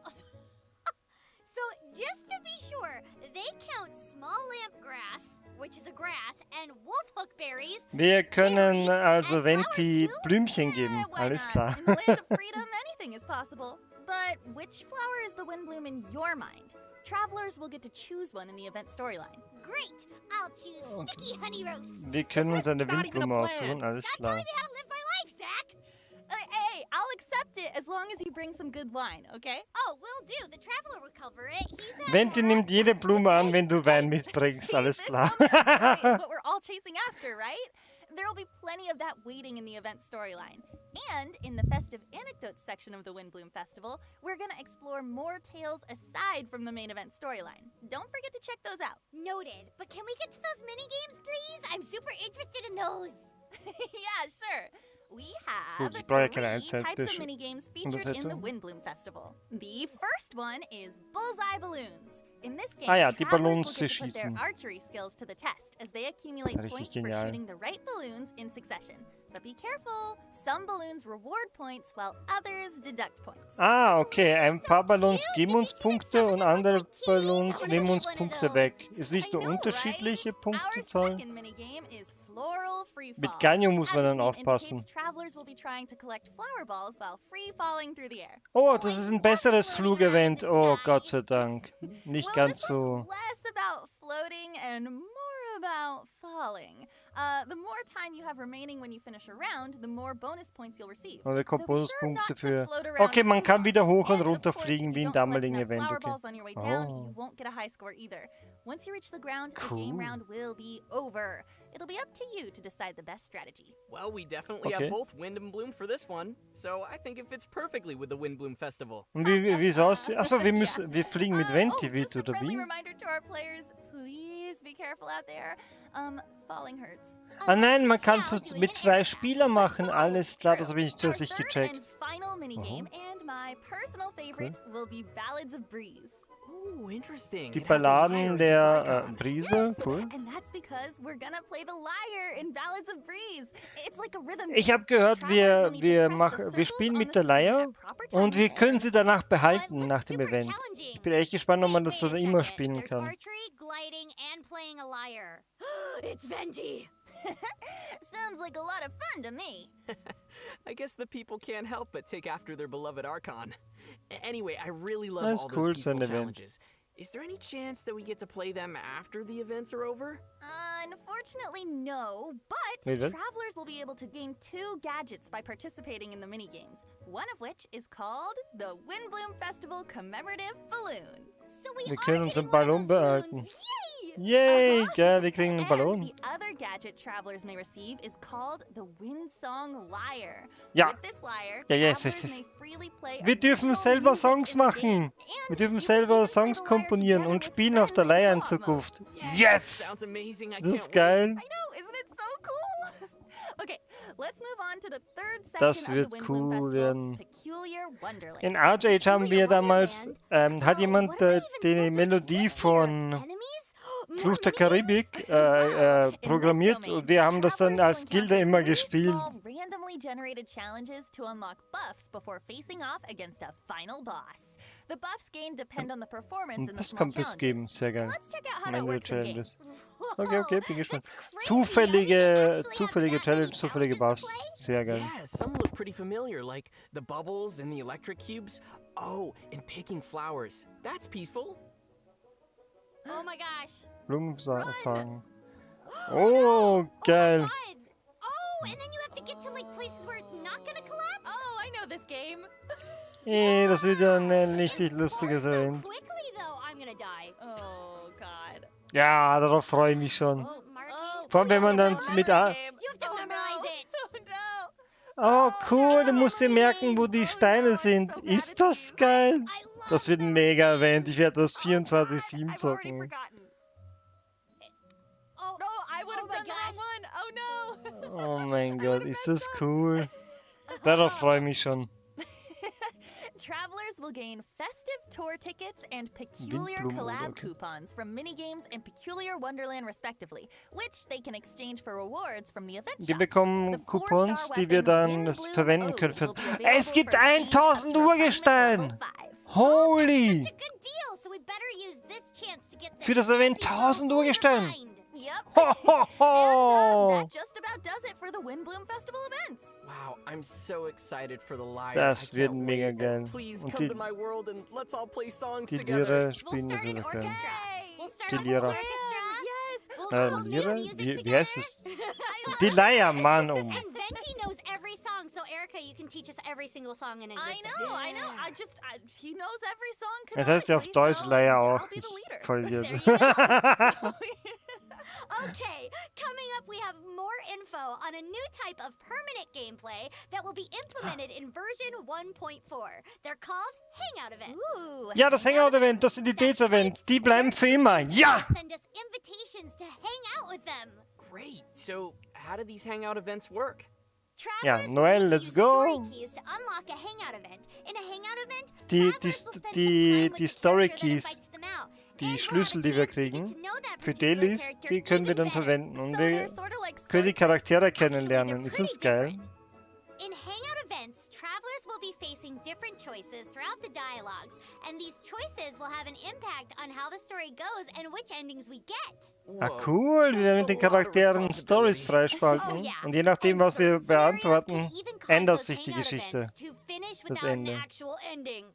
Speaker 3: So, just to be sure, they count small lamp grass, which is a grass, and wolfhook berries.
Speaker 1: Wir können also Venti Blümchen geben.
Speaker 4: Why
Speaker 1: Alles
Speaker 4: not?
Speaker 1: klar.
Speaker 4: In the land of freedom, anything is possible. But which flower is the Windbloom in your mind? Travelers will get to choose one in the event storyline.
Speaker 3: Great! I'll choose sticky honey roast.
Speaker 1: Wir können uns eine
Speaker 2: That's not even a
Speaker 1: Windblume
Speaker 2: plan.
Speaker 1: aussuchen. Alles
Speaker 3: Stop
Speaker 1: klar.
Speaker 3: telling me how to live my life, Zach!
Speaker 4: Hey, I'll accept it as long as you bring some good wine, okay?
Speaker 3: Oh, will do. The traveler will cover it. He's a...
Speaker 1: Venti nimmt jede Blume an, wenn du Wein mitbringst.
Speaker 4: See,
Speaker 1: Alles
Speaker 4: this
Speaker 1: klar.
Speaker 4: moment is what we're all chasing after, right? There will be plenty of that waiting in the event storyline. And in the festive anecdotes section of the Windbloom Festival, we're gonna explore more tales aside from the main event storyline. Don't forget to check those out.
Speaker 3: Noted. But can we get to those mini games, please? I'm super interested in those.
Speaker 4: Yeah, sure. We have
Speaker 1: Gut, ich brauche ja
Speaker 4: 3
Speaker 1: keine
Speaker 4: types of
Speaker 1: Einzelbüsch-
Speaker 4: minigames featured in the
Speaker 1: Übersetzung.
Speaker 4: Windbloom Festival. The first one is Bullseye Balloons. In this game,
Speaker 1: Ah ja, die
Speaker 4: travelers
Speaker 1: Ballons
Speaker 4: will get to put
Speaker 1: schießen.
Speaker 4: their archery skills to the test as they accumulate
Speaker 1: Richtig
Speaker 4: points
Speaker 1: genial.
Speaker 4: for shooting the right balloons in succession. But be careful, some balloons reward points while others deduct points.
Speaker 1: Ah, okay. Ein paar Ballons geben uns Punkte und andere Ballons nehmen uns Punkte weg. Ist nicht
Speaker 4: I
Speaker 1: nur
Speaker 4: know,
Speaker 1: unterschiedliche
Speaker 4: right? Our
Speaker 1: Punktezahlen?
Speaker 4: second minigame is Floral Free Fall.
Speaker 1: Mit Ganyo muss
Speaker 4: As
Speaker 1: man
Speaker 4: its
Speaker 1: dann
Speaker 4: name
Speaker 1: aufpassen.
Speaker 4: indicates, travelers will be trying to collect flower balls while free falling through the air.
Speaker 1: Oh, das ist ein besseres Flugevent. Oh, Gott sei Dank. Nicht
Speaker 4: Well,
Speaker 1: ganz
Speaker 4: this
Speaker 1: so.
Speaker 4: one's less about floating and more about falling. The more time you have remaining when you finish a round, the more bonus points you'll receive.
Speaker 1: Man bekommt
Speaker 4: So be sure
Speaker 1: Bonuspunkte
Speaker 4: not to
Speaker 1: für...
Speaker 4: float around
Speaker 1: Okay, man
Speaker 4: too
Speaker 1: kann
Speaker 4: long.
Speaker 1: wieder hoch und
Speaker 4: And, of
Speaker 1: runter
Speaker 4: course,
Speaker 1: fliegen
Speaker 4: if
Speaker 1: wie
Speaker 4: you
Speaker 1: im
Speaker 4: don't collect
Speaker 1: damaligen
Speaker 4: enough
Speaker 1: Event,
Speaker 4: flower
Speaker 1: okay.
Speaker 4: balls on your way down,
Speaker 1: Oh.
Speaker 4: you won't get a high score either. Once you reach the ground, the
Speaker 1: Cool.
Speaker 4: game round will be over. It'll be up to you to decide the best strategy.
Speaker 2: Well, we definitely
Speaker 1: Okay.
Speaker 2: have both Wind and Bloom for this one, so I think it fits perfectly with the Windbloom Festival.
Speaker 1: Und wie es aussieht... Achso, wir fliegen mit Venti
Speaker 4: oh,
Speaker 1: mit,
Speaker 4: just a
Speaker 1: oder
Speaker 4: friendly
Speaker 1: wie?
Speaker 4: reminder to our players, please be careful out there. Falling hurts.
Speaker 1: Ah nein, man kann mit 2 Spielern machen. Alles klar, das habe ich nicht
Speaker 4: Our
Speaker 1: zuerst
Speaker 4: third
Speaker 1: gecheckt.
Speaker 4: and final minigame, and my personal favorite, will be Ballads of Breeze.
Speaker 2: Ooh, interesting.
Speaker 1: Die
Speaker 2: It has a lyre
Speaker 1: Balladen
Speaker 2: as its
Speaker 1: der
Speaker 2: icon.
Speaker 1: Brise, cool.
Speaker 4: And that's because we're gonna play the lyre in Ballads of Breeze. It's like a rhythm.
Speaker 1: Ich habe gehört, wir spielen mit der Leier und wir können sie danach behalten nach dem Event. Ich bin echt gespannt, ob man das dann immer spielen
Speaker 3: There's
Speaker 1: kann.
Speaker 3: archery, gliding, and playing a lyre. It's Venti!
Speaker 4: Sounds like a lot of fun to me.
Speaker 2: I guess the people can't help but take after their beloved Archon. Anyway, I really love
Speaker 1: That's
Speaker 2: all
Speaker 1: cool,
Speaker 2: those
Speaker 1: it's an
Speaker 2: peaceful
Speaker 1: event.
Speaker 2: challenges. Is there any chance that we get to play them after the events are over?
Speaker 4: Unfortunately, no, but
Speaker 1: Wait, what?
Speaker 4: travelers will be able to gain 2 gadgets by participating in the minigames, one of which is called the Windbloom Festival Commemorative Balloon.
Speaker 3: So we
Speaker 1: Wir
Speaker 3: are
Speaker 1: können
Speaker 3: getting
Speaker 1: unseren
Speaker 3: one of
Speaker 1: Ballon
Speaker 3: those
Speaker 1: behalten.
Speaker 3: balloons. Yay!
Speaker 1: Yay, geil, wir kriegen einen
Speaker 4: And
Speaker 1: Ballon.
Speaker 4: the other gadget travelers may receive is called the Windsong Lyre.
Speaker 1: Ja.
Speaker 4: With this lyre,
Speaker 1: Ja, yes,
Speaker 4: travelers
Speaker 1: yes, yes.
Speaker 4: may freely play
Speaker 1: Wir dürfen
Speaker 4: original
Speaker 1: selber
Speaker 4: music
Speaker 1: Songs
Speaker 4: in the
Speaker 1: machen.
Speaker 4: game,
Speaker 1: Wir
Speaker 4: and
Speaker 1: dürfen
Speaker 4: you can
Speaker 1: selber
Speaker 4: even play
Speaker 1: Songs
Speaker 4: the lyre
Speaker 1: komponieren
Speaker 4: together
Speaker 1: und
Speaker 4: with
Speaker 1: spielen auf der
Speaker 4: friends
Speaker 1: Leier
Speaker 4: in
Speaker 1: in
Speaker 4: co-op
Speaker 1: Zukunft.
Speaker 2: Sounds
Speaker 1: Yes!
Speaker 2: amazing. I
Speaker 1: Das
Speaker 2: can't
Speaker 1: ist
Speaker 2: wait.
Speaker 1: geil.
Speaker 4: I know, isn't it so cool? Okay, let's move on to the third
Speaker 1: Das
Speaker 4: section
Speaker 1: wird
Speaker 4: of the Windbloom
Speaker 1: cool
Speaker 4: Festival,
Speaker 1: werden.
Speaker 4: Peculiar Wonderland.
Speaker 1: In Arch Age haben wir damals, hat
Speaker 3: Oh,
Speaker 1: jemand
Speaker 3: what am I even
Speaker 1: die
Speaker 3: supposed to
Speaker 1: Melodie
Speaker 3: expect here?
Speaker 1: von
Speaker 3: Enemies?
Speaker 1: Fluch der Karibik programmiert und wir haben das dann als Gilde immer gespielt.
Speaker 4: Randomly generated challenges to unlock buffs before facing off against a final boss. The buffs gained depend on the performance in the
Speaker 1: Das
Speaker 4: small
Speaker 1: kann es
Speaker 4: challenges.
Speaker 1: geben, sehr geil.
Speaker 4: Let's check out how
Speaker 1: Am
Speaker 4: that
Speaker 1: Ende der
Speaker 4: works in game.
Speaker 1: Challenges.
Speaker 3: Whoa,
Speaker 1: Okay, bin gespannt.
Speaker 3: that's crazy. I didn't actually
Speaker 1: Zufällige
Speaker 3: have that
Speaker 1: Challenge,
Speaker 3: many
Speaker 1: zufällige
Speaker 3: challenges to
Speaker 1: Buffs.
Speaker 3: play.
Speaker 1: Sehr geil.
Speaker 2: Yeah, some look pretty familiar, like the bubbles and the electric cubes. Oh, and picking flowers. That's peaceful.
Speaker 3: Oh my gosh.
Speaker 1: Blumen fangen. Oh,
Speaker 3: Oh
Speaker 1: geil.
Speaker 3: my god. Oh, and then you have to get to like places where it's not gonna collapse.
Speaker 4: Oh, I know this game.
Speaker 1: Das wird ja ein richtig lustiges Event.
Speaker 3: Quickly though, I'm gonna die.
Speaker 4: Oh God.
Speaker 1: Ja, darauf freue ich mich schon.
Speaker 3: Oh, Marky.
Speaker 1: Vor allem, wenn man dann mit...
Speaker 3: You have to memorize it.
Speaker 4: Oh no.
Speaker 1: Oh, cool, du musst dir merken, wo die Steine sind. Ist das geil?
Speaker 3: I love
Speaker 1: Das wird ein mega Event. Ich werde das 24/7
Speaker 4: I've already
Speaker 1: zocken.
Speaker 4: forgotten.
Speaker 3: Oh,
Speaker 4: No, I would have
Speaker 3: Oh my
Speaker 4: done the wrong
Speaker 3: gosh.
Speaker 4: one. Oh no.
Speaker 1: Oh mein Gott, ist das cool. Darauf freue ich mich schon.
Speaker 4: Travelers will gain festive tour tickets and peculiar
Speaker 1: Windblumen,
Speaker 4: collab
Speaker 1: okay.
Speaker 4: coupons from minigames and peculiar Wonderland respectively, which they can exchange for rewards from the event
Speaker 1: Die
Speaker 4: shop.
Speaker 1: bekommen Coupons, die wir dann verwenden können. Für...
Speaker 4: will be
Speaker 1: Es
Speaker 4: available
Speaker 1: gibt
Speaker 4: for exchange
Speaker 1: 1000
Speaker 4: up to refinement
Speaker 1: Urgestein!
Speaker 4: level 5.
Speaker 1: Holy!
Speaker 3: such a good deal, so we better use this chance to get
Speaker 1: Für das Event 1000 Urgestein!
Speaker 4: Yep.
Speaker 1: Ho, ho,
Speaker 4: And
Speaker 1: ho!
Speaker 4: that just about does it for the Windbloom Festival events.
Speaker 2: Wow, I'm so excited for the live.
Speaker 1: Das
Speaker 2: I
Speaker 1: wird
Speaker 2: can't
Speaker 1: mega
Speaker 2: wait.
Speaker 1: geil.
Speaker 2: Please
Speaker 1: Und
Speaker 2: come
Speaker 1: die,
Speaker 2: to my world and let's all play songs
Speaker 1: die
Speaker 2: together.
Speaker 1: Lehrer spielen das wieder geil.
Speaker 3: We'll start
Speaker 1: Die
Speaker 3: off with
Speaker 1: Lehrer.
Speaker 3: orchestra.
Speaker 4: Yes.
Speaker 3: We'll all
Speaker 1: Lehrer?
Speaker 3: make music
Speaker 1: Wie heißt es? Die
Speaker 3: together.
Speaker 1: Leier, Mann,
Speaker 3: And Venti knows every song, so Erica, you can teach us every single song in
Speaker 4: I
Speaker 3: existence.
Speaker 4: know, I know. He knows every song
Speaker 1: Das heißt ja auf
Speaker 4: canonically,
Speaker 1: Deutsch
Speaker 4: so
Speaker 1: Leier
Speaker 4: I'll
Speaker 1: auch.
Speaker 4: be the
Speaker 1: Ich
Speaker 4: leader.
Speaker 1: Vollidiot.
Speaker 3: Okay, coming up we have more info on a new type of permanent gameplay that will be implemented in version 1.4. They're called Hangout Events.
Speaker 4: Ooh,
Speaker 1: Ja, das Hangout-Event, das sind die Dates-Events. Die bleiben für immer. Ja!
Speaker 3: Send us invitations to hang out with them.
Speaker 2: Great. So, how do these hangout events work?
Speaker 1: Ja,
Speaker 3: Travelers
Speaker 1: Noel,
Speaker 3: will
Speaker 1: let's
Speaker 3: use
Speaker 1: go.
Speaker 3: story keys to unlock a hangout event. In a hangout event,
Speaker 1: Die-
Speaker 3: travelers
Speaker 1: die-
Speaker 3: will spend some
Speaker 1: die-
Speaker 3: time with
Speaker 1: die
Speaker 3: the
Speaker 1: Story
Speaker 3: character that
Speaker 1: Keys,
Speaker 3: invites them out.
Speaker 1: die
Speaker 3: And we'll
Speaker 1: Schlüssel,
Speaker 3: have a
Speaker 1: die wir
Speaker 3: chance to get
Speaker 1: kriegen,
Speaker 3: to know that
Speaker 1: für
Speaker 3: particular
Speaker 1: Dailies,
Speaker 3: character
Speaker 1: die können wir
Speaker 3: even
Speaker 1: dann
Speaker 3: better.
Speaker 1: verwenden und
Speaker 4: so
Speaker 1: wir
Speaker 4: they're sorta like
Speaker 1: können die
Speaker 4: story
Speaker 1: Charaktere
Speaker 3: Actually, they're
Speaker 1: kennenlernen. Ist das
Speaker 3: pretty
Speaker 1: geil?
Speaker 3: different. In hangout events, travelers will be facing different choices throughout the dialogues, and these choices will have an impact on how the story goes and which endings we get.
Speaker 1: Ah,
Speaker 2: Whoa,
Speaker 1: cool. Wir werden mit den
Speaker 2: that's a lot of
Speaker 1: Charakteren Stories
Speaker 2: responsibility.
Speaker 1: freispalten.
Speaker 3: Oh, ja.
Speaker 1: Und je nachdem, was wir
Speaker 3: And certain scenarios
Speaker 1: beantworten,
Speaker 3: can even cause
Speaker 1: ändert
Speaker 3: those
Speaker 1: sich die
Speaker 3: hangout
Speaker 1: Geschichte.
Speaker 3: events to finish
Speaker 1: Das
Speaker 3: without an
Speaker 1: Ende.
Speaker 3: actual ending.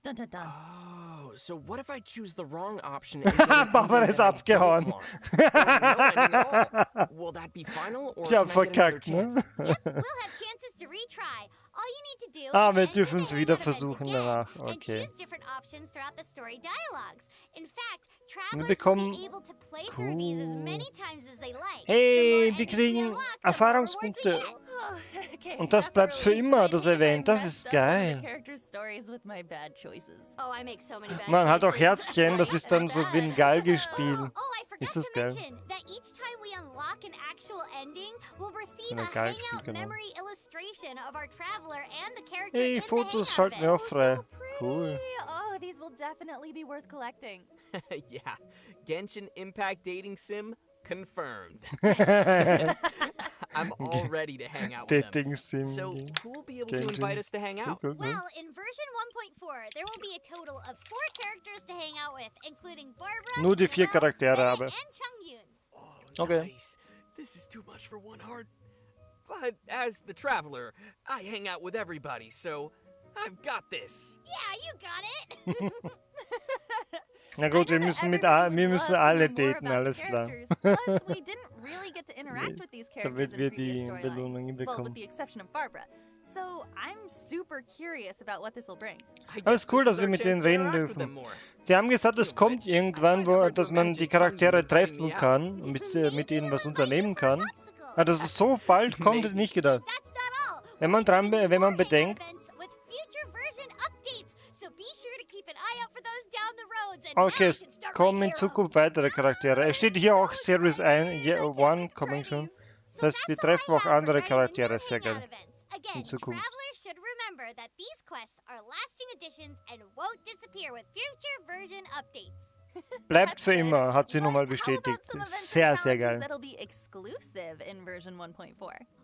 Speaker 4: Dun dun dun.
Speaker 2: Oh, so what if I choose the wrong option? And get an
Speaker 1: Barbara
Speaker 2: ending
Speaker 1: ist
Speaker 2: that I don't
Speaker 1: abgehauen.
Speaker 2: want? Or no ending at all? Will that be final, or
Speaker 1: Tja,
Speaker 2: can I get another
Speaker 1: verkackt, ne?
Speaker 2: chance?
Speaker 3: We'll have chances to retry. All you need to do
Speaker 1: Ah,
Speaker 3: is
Speaker 1: wir
Speaker 3: enter
Speaker 1: dürfen
Speaker 3: the
Speaker 1: es
Speaker 3: hangout
Speaker 1: wieder
Speaker 3: event
Speaker 1: versuchen
Speaker 3: again
Speaker 1: danach.
Speaker 3: and
Speaker 1: Okay.
Speaker 3: choose different options throughout the story dialogues. In fact,
Speaker 1: Wir
Speaker 3: travelers will
Speaker 1: bekommen...
Speaker 3: be able to play through these as
Speaker 1: Cool.
Speaker 3: many times as they like.
Speaker 1: Hey,
Speaker 3: The more
Speaker 1: wir
Speaker 3: endings we
Speaker 1: kriegen
Speaker 3: unlock, the more
Speaker 1: Erfahrungspunkte.
Speaker 3: rewards we get.
Speaker 4: Oh, okay,
Speaker 1: Und das
Speaker 4: that's a
Speaker 1: bleibt für
Speaker 4: relief.
Speaker 1: immer,
Speaker 4: I
Speaker 1: das
Speaker 4: think I
Speaker 1: Event. Das
Speaker 4: messed
Speaker 1: ist
Speaker 4: up one of the
Speaker 1: geil.
Speaker 4: characters' stories with my bad choices.
Speaker 3: Oh, I make so many bad
Speaker 1: Man hat auch
Speaker 3: choices.
Speaker 1: Herzchen, das ist dann so wie ein Galgenspiel.
Speaker 3: Oh, I forgot
Speaker 1: Ist das
Speaker 3: to
Speaker 1: geil?
Speaker 3: mention that each time we unlock an actual ending, we'll receive
Speaker 1: Ein
Speaker 3: a
Speaker 1: Galgenspiel,
Speaker 3: hangout
Speaker 1: genau.
Speaker 3: memory illustration of our traveler and the character
Speaker 1: Hey,
Speaker 3: in the
Speaker 1: Fotos
Speaker 3: hangout
Speaker 1: schalten wir
Speaker 3: event.
Speaker 1: auch frei.
Speaker 4: So pretty.
Speaker 1: Cool.
Speaker 4: Oh, these will definitely be worth collecting.
Speaker 2: Yeah, Genshin Impact dating sim confirmed. I'm all ready to hang out with them.
Speaker 1: Dating Sim.
Speaker 2: So, who will be able to
Speaker 1: Genshin.
Speaker 2: invite us to hang
Speaker 1: Cool,
Speaker 2: out?
Speaker 1: cool, cool.
Speaker 3: Well, in version 1.4, there will be a total of 4 characters to hang out with, including Barbara,
Speaker 1: Nur die 4
Speaker 3: Herold,
Speaker 1: Charaktere,
Speaker 3: Bennett,
Speaker 1: aber...
Speaker 3: and Chongyun.
Speaker 2: Oh,
Speaker 1: Okay.
Speaker 2: nice. This is too much for one heart. But as the traveler, I hang out with everybody, so I've got this.
Speaker 3: Yeah, you got it.
Speaker 1: Na gut,
Speaker 4: I
Speaker 1: wir
Speaker 4: know
Speaker 1: müssen,
Speaker 4: that everyone
Speaker 1: wir
Speaker 4: would
Speaker 1: müssen
Speaker 4: love to
Speaker 1: alle
Speaker 4: know more
Speaker 1: daten,
Speaker 4: about the
Speaker 1: alles klar.
Speaker 4: characters. Plus, we didn't really get to interact with these characters
Speaker 1: Damit
Speaker 4: in
Speaker 1: wir
Speaker 4: previous
Speaker 1: die
Speaker 4: storylines.
Speaker 1: Belohnung
Speaker 4: Well,
Speaker 1: bekommen.
Speaker 4: with the exception of Barbara. So I'm super curious about what this will bring.
Speaker 2: I
Speaker 1: Aber es
Speaker 2: guess
Speaker 1: ist cool,
Speaker 2: this is
Speaker 1: dass wir
Speaker 2: our
Speaker 1: mit
Speaker 2: chance
Speaker 1: denen
Speaker 2: to
Speaker 1: reden
Speaker 2: interact with
Speaker 1: dürfen.
Speaker 2: them more.
Speaker 1: Sie haben gesagt, es kommt irgendwann, dass man die Charaktere treffen
Speaker 2: Yeah.
Speaker 1: kann und mit ihnen was unternehmen kann.
Speaker 3: Popsicle.
Speaker 1: Aber dass es so bald kommt, hätte ich nicht gedacht.
Speaker 3: That's not all.
Speaker 1: Wenn man
Speaker 3: More
Speaker 1: bedenkt,
Speaker 3: hangout events with future version updates, so be sure to keep an eye out for those down the roads. And
Speaker 1: okay,
Speaker 3: now
Speaker 1: es
Speaker 3: you can start
Speaker 1: kommen
Speaker 3: my
Speaker 1: in
Speaker 3: hero.
Speaker 1: Zukunft weitere Charaktere. Es steht hier auch Series 1 coming soon. Das heißt, wir treffen auch andere Charaktere, sehr geil. In Zukunft.
Speaker 3: Travelers should remember that these quests are lasting additions and won't disappear with future version updates.
Speaker 1: bleibt für immer, hat sie nochmal
Speaker 4: But how
Speaker 1: bestätigt.
Speaker 4: about some events and
Speaker 1: Sehr, sehr
Speaker 4: challenges
Speaker 1: geil.
Speaker 4: That'll be exclusive in version 1.4.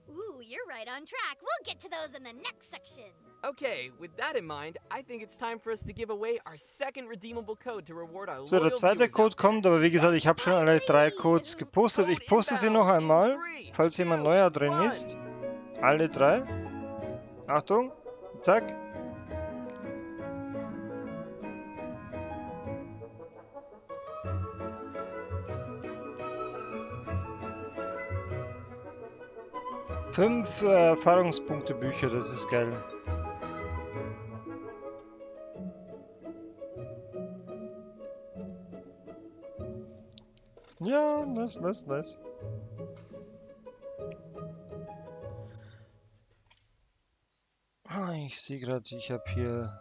Speaker 3: Ooh, you're right on track. We'll get to those in the next section.
Speaker 2: Okay, with that in mind, I think it's time for us to give away our second redeemable code to reward our
Speaker 1: So, der
Speaker 2: loyal
Speaker 1: zweite
Speaker 2: viewers
Speaker 1: Code
Speaker 2: out there.
Speaker 1: kommt, aber wie gesagt, ich habe schon alle 3 Codes gepostet. Ich poste sie noch einmal, falls jemand neuer drin ist. Alle 3. Achtung, zack. Fünf Erfahrungspunkte Bücher, das ist geil. Ja, nice. Ah, ich sehe gerade, ich habe hier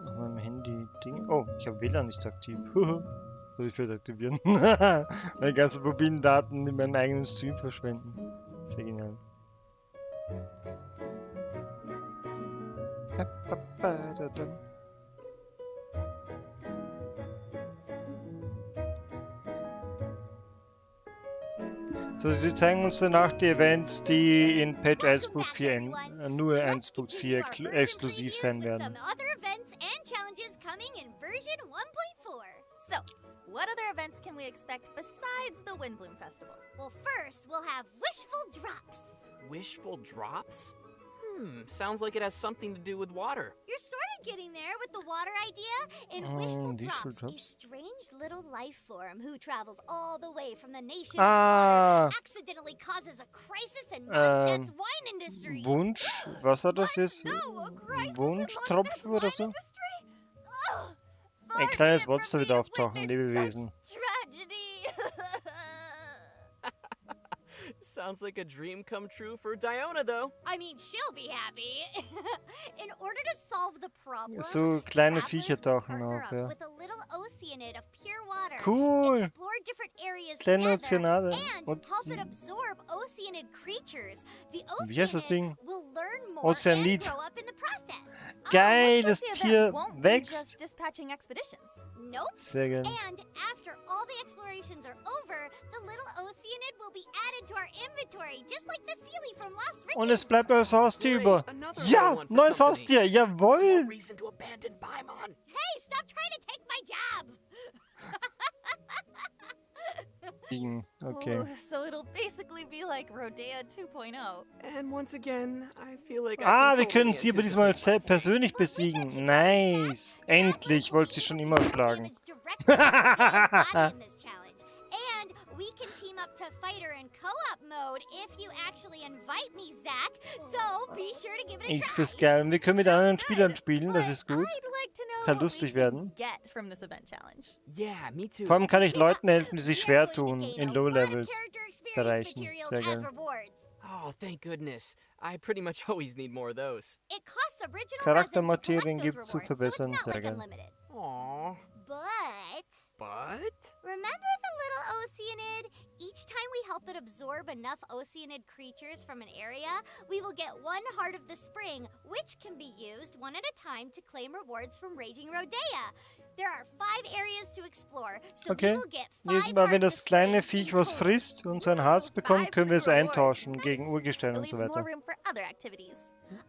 Speaker 1: auf meinem Handy Ding. Oh, ich habe WLAN nicht aktiv. Soll ich vielleicht aktivieren? Meine ganzen mobilen Daten in meinem eigenen Stream verschwenden. Sehr genial. So, sie zeigen uns danach die Events, die in Patch 1.4 nur 1.4 exklusiv sein werden.
Speaker 3: Some other events and challenges coming in version 1.4.
Speaker 4: So, what other events can we expect besides the Windbloom Festival?
Speaker 3: Well, first we'll have wishful drops.
Speaker 2: Wishful drops? Sounds like it has something to do with water.
Speaker 3: You're sort of getting there with the water idea. In Wishful
Speaker 1: Wishful
Speaker 3: Drops, a
Speaker 1: Drops.
Speaker 3: strange little life form who travels all the way from the nation
Speaker 1: Ah.
Speaker 3: of water accidentally causes a crisis in Mondstadt's wine industry.
Speaker 1: Wunsch, was hat das jetzt?
Speaker 4: No, a crisis in
Speaker 1: Wunschtropfen
Speaker 4: Mondstadt's
Speaker 1: oder so?
Speaker 4: wine industry? Ugh,
Speaker 1: Ein
Speaker 4: far
Speaker 1: kleines
Speaker 4: be it
Speaker 1: Monster
Speaker 4: from
Speaker 1: wird
Speaker 4: me to
Speaker 1: auftauchen,
Speaker 4: witness
Speaker 1: Lebewesen.
Speaker 4: such Tragedy.
Speaker 2: Sounds like a dream come true for Diona, though.
Speaker 3: I mean, she'll be happy. In order to solve the problem,
Speaker 1: So kleine
Speaker 3: travelers
Speaker 1: Viecher
Speaker 3: will
Speaker 1: tauchen
Speaker 3: partner
Speaker 1: auf,
Speaker 3: up
Speaker 1: ja.
Speaker 3: with a little oceanid of pure water.
Speaker 1: Cool.
Speaker 3: Explore different areas
Speaker 1: Kleine
Speaker 3: together
Speaker 1: Ozeanade.
Speaker 3: and
Speaker 1: Und
Speaker 3: help it absorb oceanid creatures. The
Speaker 1: Wie heißt das
Speaker 3: oceanid
Speaker 1: Ding?
Speaker 3: will learn more
Speaker 1: Ozeanid.
Speaker 3: and grow up in the process.
Speaker 1: Geil,
Speaker 4: Let's
Speaker 1: das
Speaker 4: hope the
Speaker 1: Tier
Speaker 4: event won't be
Speaker 1: wächst.
Speaker 4: just dispatching expeditions.
Speaker 3: Nope.
Speaker 1: Sehr geil.
Speaker 3: And after all the explorations are over, the little oceanid will be added to our inventory, just like the Sealy from Lost Riches.
Speaker 1: Und es bleibt neues Haustier
Speaker 2: Great,
Speaker 1: über.
Speaker 2: another
Speaker 1: Ja,
Speaker 2: one for
Speaker 1: neues
Speaker 2: company.
Speaker 1: Haustier,
Speaker 2: No
Speaker 1: jawohl.
Speaker 2: reason to abandon Paimon.
Speaker 3: Hey, stop trying to take my job!
Speaker 1: Okay.
Speaker 4: Ooh, so it'll basically be like Rodea 2.0.
Speaker 2: And once again, I feel like I
Speaker 1: Ah,
Speaker 2: can
Speaker 1: wir können
Speaker 2: totally
Speaker 1: sie aber diesmal
Speaker 2: anticipate my fate.
Speaker 1: persönlich besiegen. Nice. Endlich, wollte sie schon immer schlagen.
Speaker 3: Damage directly to Rodea's body in this challenge. And we can team up to fight her in co-op mode if you actually invite me, Zach. So be sure to give it a
Speaker 1: Ist
Speaker 3: try.
Speaker 1: das geil. Und wir können mit anderen Spielern spielen, das
Speaker 4: But
Speaker 1: ist gut.
Speaker 4: I'd like to know
Speaker 1: Kann
Speaker 4: what we
Speaker 1: lustig
Speaker 4: can
Speaker 1: werden.
Speaker 4: get from this event challenge.
Speaker 2: Yeah, me too.
Speaker 1: Vor allem kann ich Leuten helfen, die sich
Speaker 3: We are
Speaker 1: schwer
Speaker 3: going to
Speaker 1: tun,
Speaker 3: gain
Speaker 1: in
Speaker 3: a
Speaker 1: Low
Speaker 3: lot of
Speaker 1: Levels
Speaker 3: character experience
Speaker 1: erreichen.
Speaker 3: materials
Speaker 1: Sehr
Speaker 3: as
Speaker 1: geil.
Speaker 3: rewards.
Speaker 2: Oh, thank goodness. I pretty much always need more of those.
Speaker 3: It costs original
Speaker 1: Charaktermaterien
Speaker 3: resin to collect
Speaker 1: gibt's zu
Speaker 3: those rewards,
Speaker 1: verbessern,
Speaker 3: so it's not
Speaker 1: sehr
Speaker 3: like
Speaker 1: geil.
Speaker 3: unlimited.
Speaker 2: Aww.
Speaker 3: But
Speaker 2: But?
Speaker 3: remember the little oceanid? Each time we help it absorb enough oceanid creatures from an area, we will get one heart of the spring, which can be used one at a time to claim rewards from Raging Rodea. There are 5 areas to explore, so
Speaker 1: Okay.
Speaker 3: we will get 5
Speaker 1: Jedes Mal, wenn
Speaker 3: heart of
Speaker 1: das
Speaker 3: the
Speaker 1: kleine
Speaker 3: spring
Speaker 1: Viech
Speaker 3: in
Speaker 1: was
Speaker 3: total.
Speaker 1: frisst und sein Harz bekommt, können wir es eintauschen gegen Urgestein
Speaker 4: It
Speaker 1: und so
Speaker 4: leaves more
Speaker 1: weiter.
Speaker 4: room for other activities.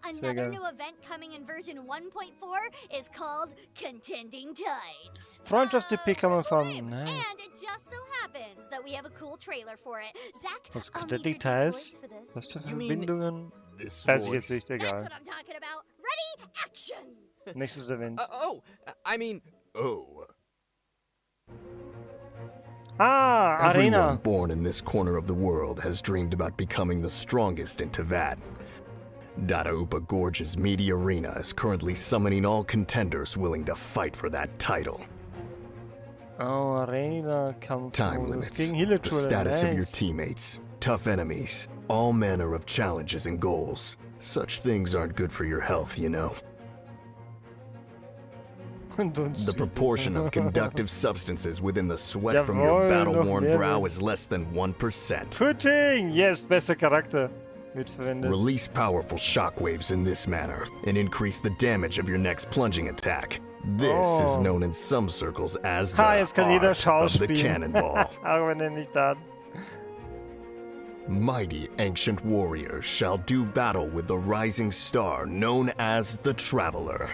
Speaker 1: Sehr
Speaker 3: Another
Speaker 1: geil.
Speaker 3: new event coming in version 1.4 is called Contending Tides.
Speaker 1: Freundschafts-EP kann man farmen.
Speaker 3: And
Speaker 1: Nice.
Speaker 3: it just so happens that we have a cool trailer for it. Zach,
Speaker 1: Was
Speaker 3: I'll need
Speaker 1: Contending
Speaker 3: your deep voice
Speaker 1: Ties?
Speaker 3: for this.
Speaker 1: Was für
Speaker 2: You mean-
Speaker 1: Verbindungen?
Speaker 7: This
Speaker 1: Weiß ich
Speaker 7: voice.
Speaker 1: jetzt nicht,
Speaker 3: That's
Speaker 1: egal.
Speaker 3: what I'm talking about. Ready, action!
Speaker 1: Nächstes Event.
Speaker 2: I mean,
Speaker 7: Oh.
Speaker 1: Ah,
Speaker 7: Everyone
Speaker 1: Arena.
Speaker 7: born in this corner of the world has dreamed about becoming the strongest in Tavad. Data Upa Gorge's media arena is currently summoning all contenders willing to fight for that title.
Speaker 1: Oh, Arena Kampf.
Speaker 7: Time
Speaker 1: Das
Speaker 7: limits,
Speaker 1: gegen
Speaker 7: the
Speaker 1: Hilletule.
Speaker 7: status of your
Speaker 1: Nice.
Speaker 7: teammates, tough enemies, all manner of challenges and goals. Such things aren't good for your health, you know.
Speaker 1: Und uns
Speaker 7: The proportion of conductive substances within the sweat from your
Speaker 1: Jawohl, noch
Speaker 7: battle-worn
Speaker 1: mehr
Speaker 7: brow
Speaker 1: Welt.
Speaker 7: is less than 1%.
Speaker 1: Pudding! Yes, bester Charakter. wird verwendet.
Speaker 7: Release powerful shockwaves in this manner and increase the damage of your next plunging attack. This is known in some circles as the
Speaker 1: Jetzt kann jeder
Speaker 7: art of the
Speaker 1: schauspielen.
Speaker 7: cannonball.
Speaker 1: Auch wenn er nicht hat.
Speaker 7: Mighty ancient warriors shall do battle with the rising star known as the Traveler.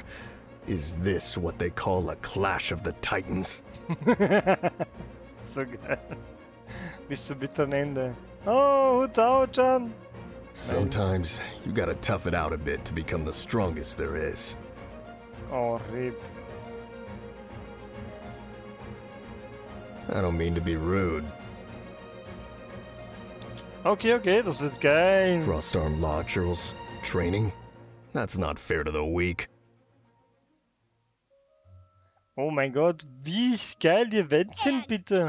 Speaker 7: Is this what they call a clash of the titans?
Speaker 1: So geil. Bis zum bitteren Ende. Oh, ciao, John.
Speaker 7: Sometimes you gotta tough it out a bit to become the strongest there is.
Speaker 1: Oh, RIP.
Speaker 7: I don't mean to be rude.
Speaker 1: Okay, das wird geil.
Speaker 7: Crossed arm launchers, training? That's not fair to the weak.
Speaker 1: Oh mein Gott, wie geil die Events sind, bitte.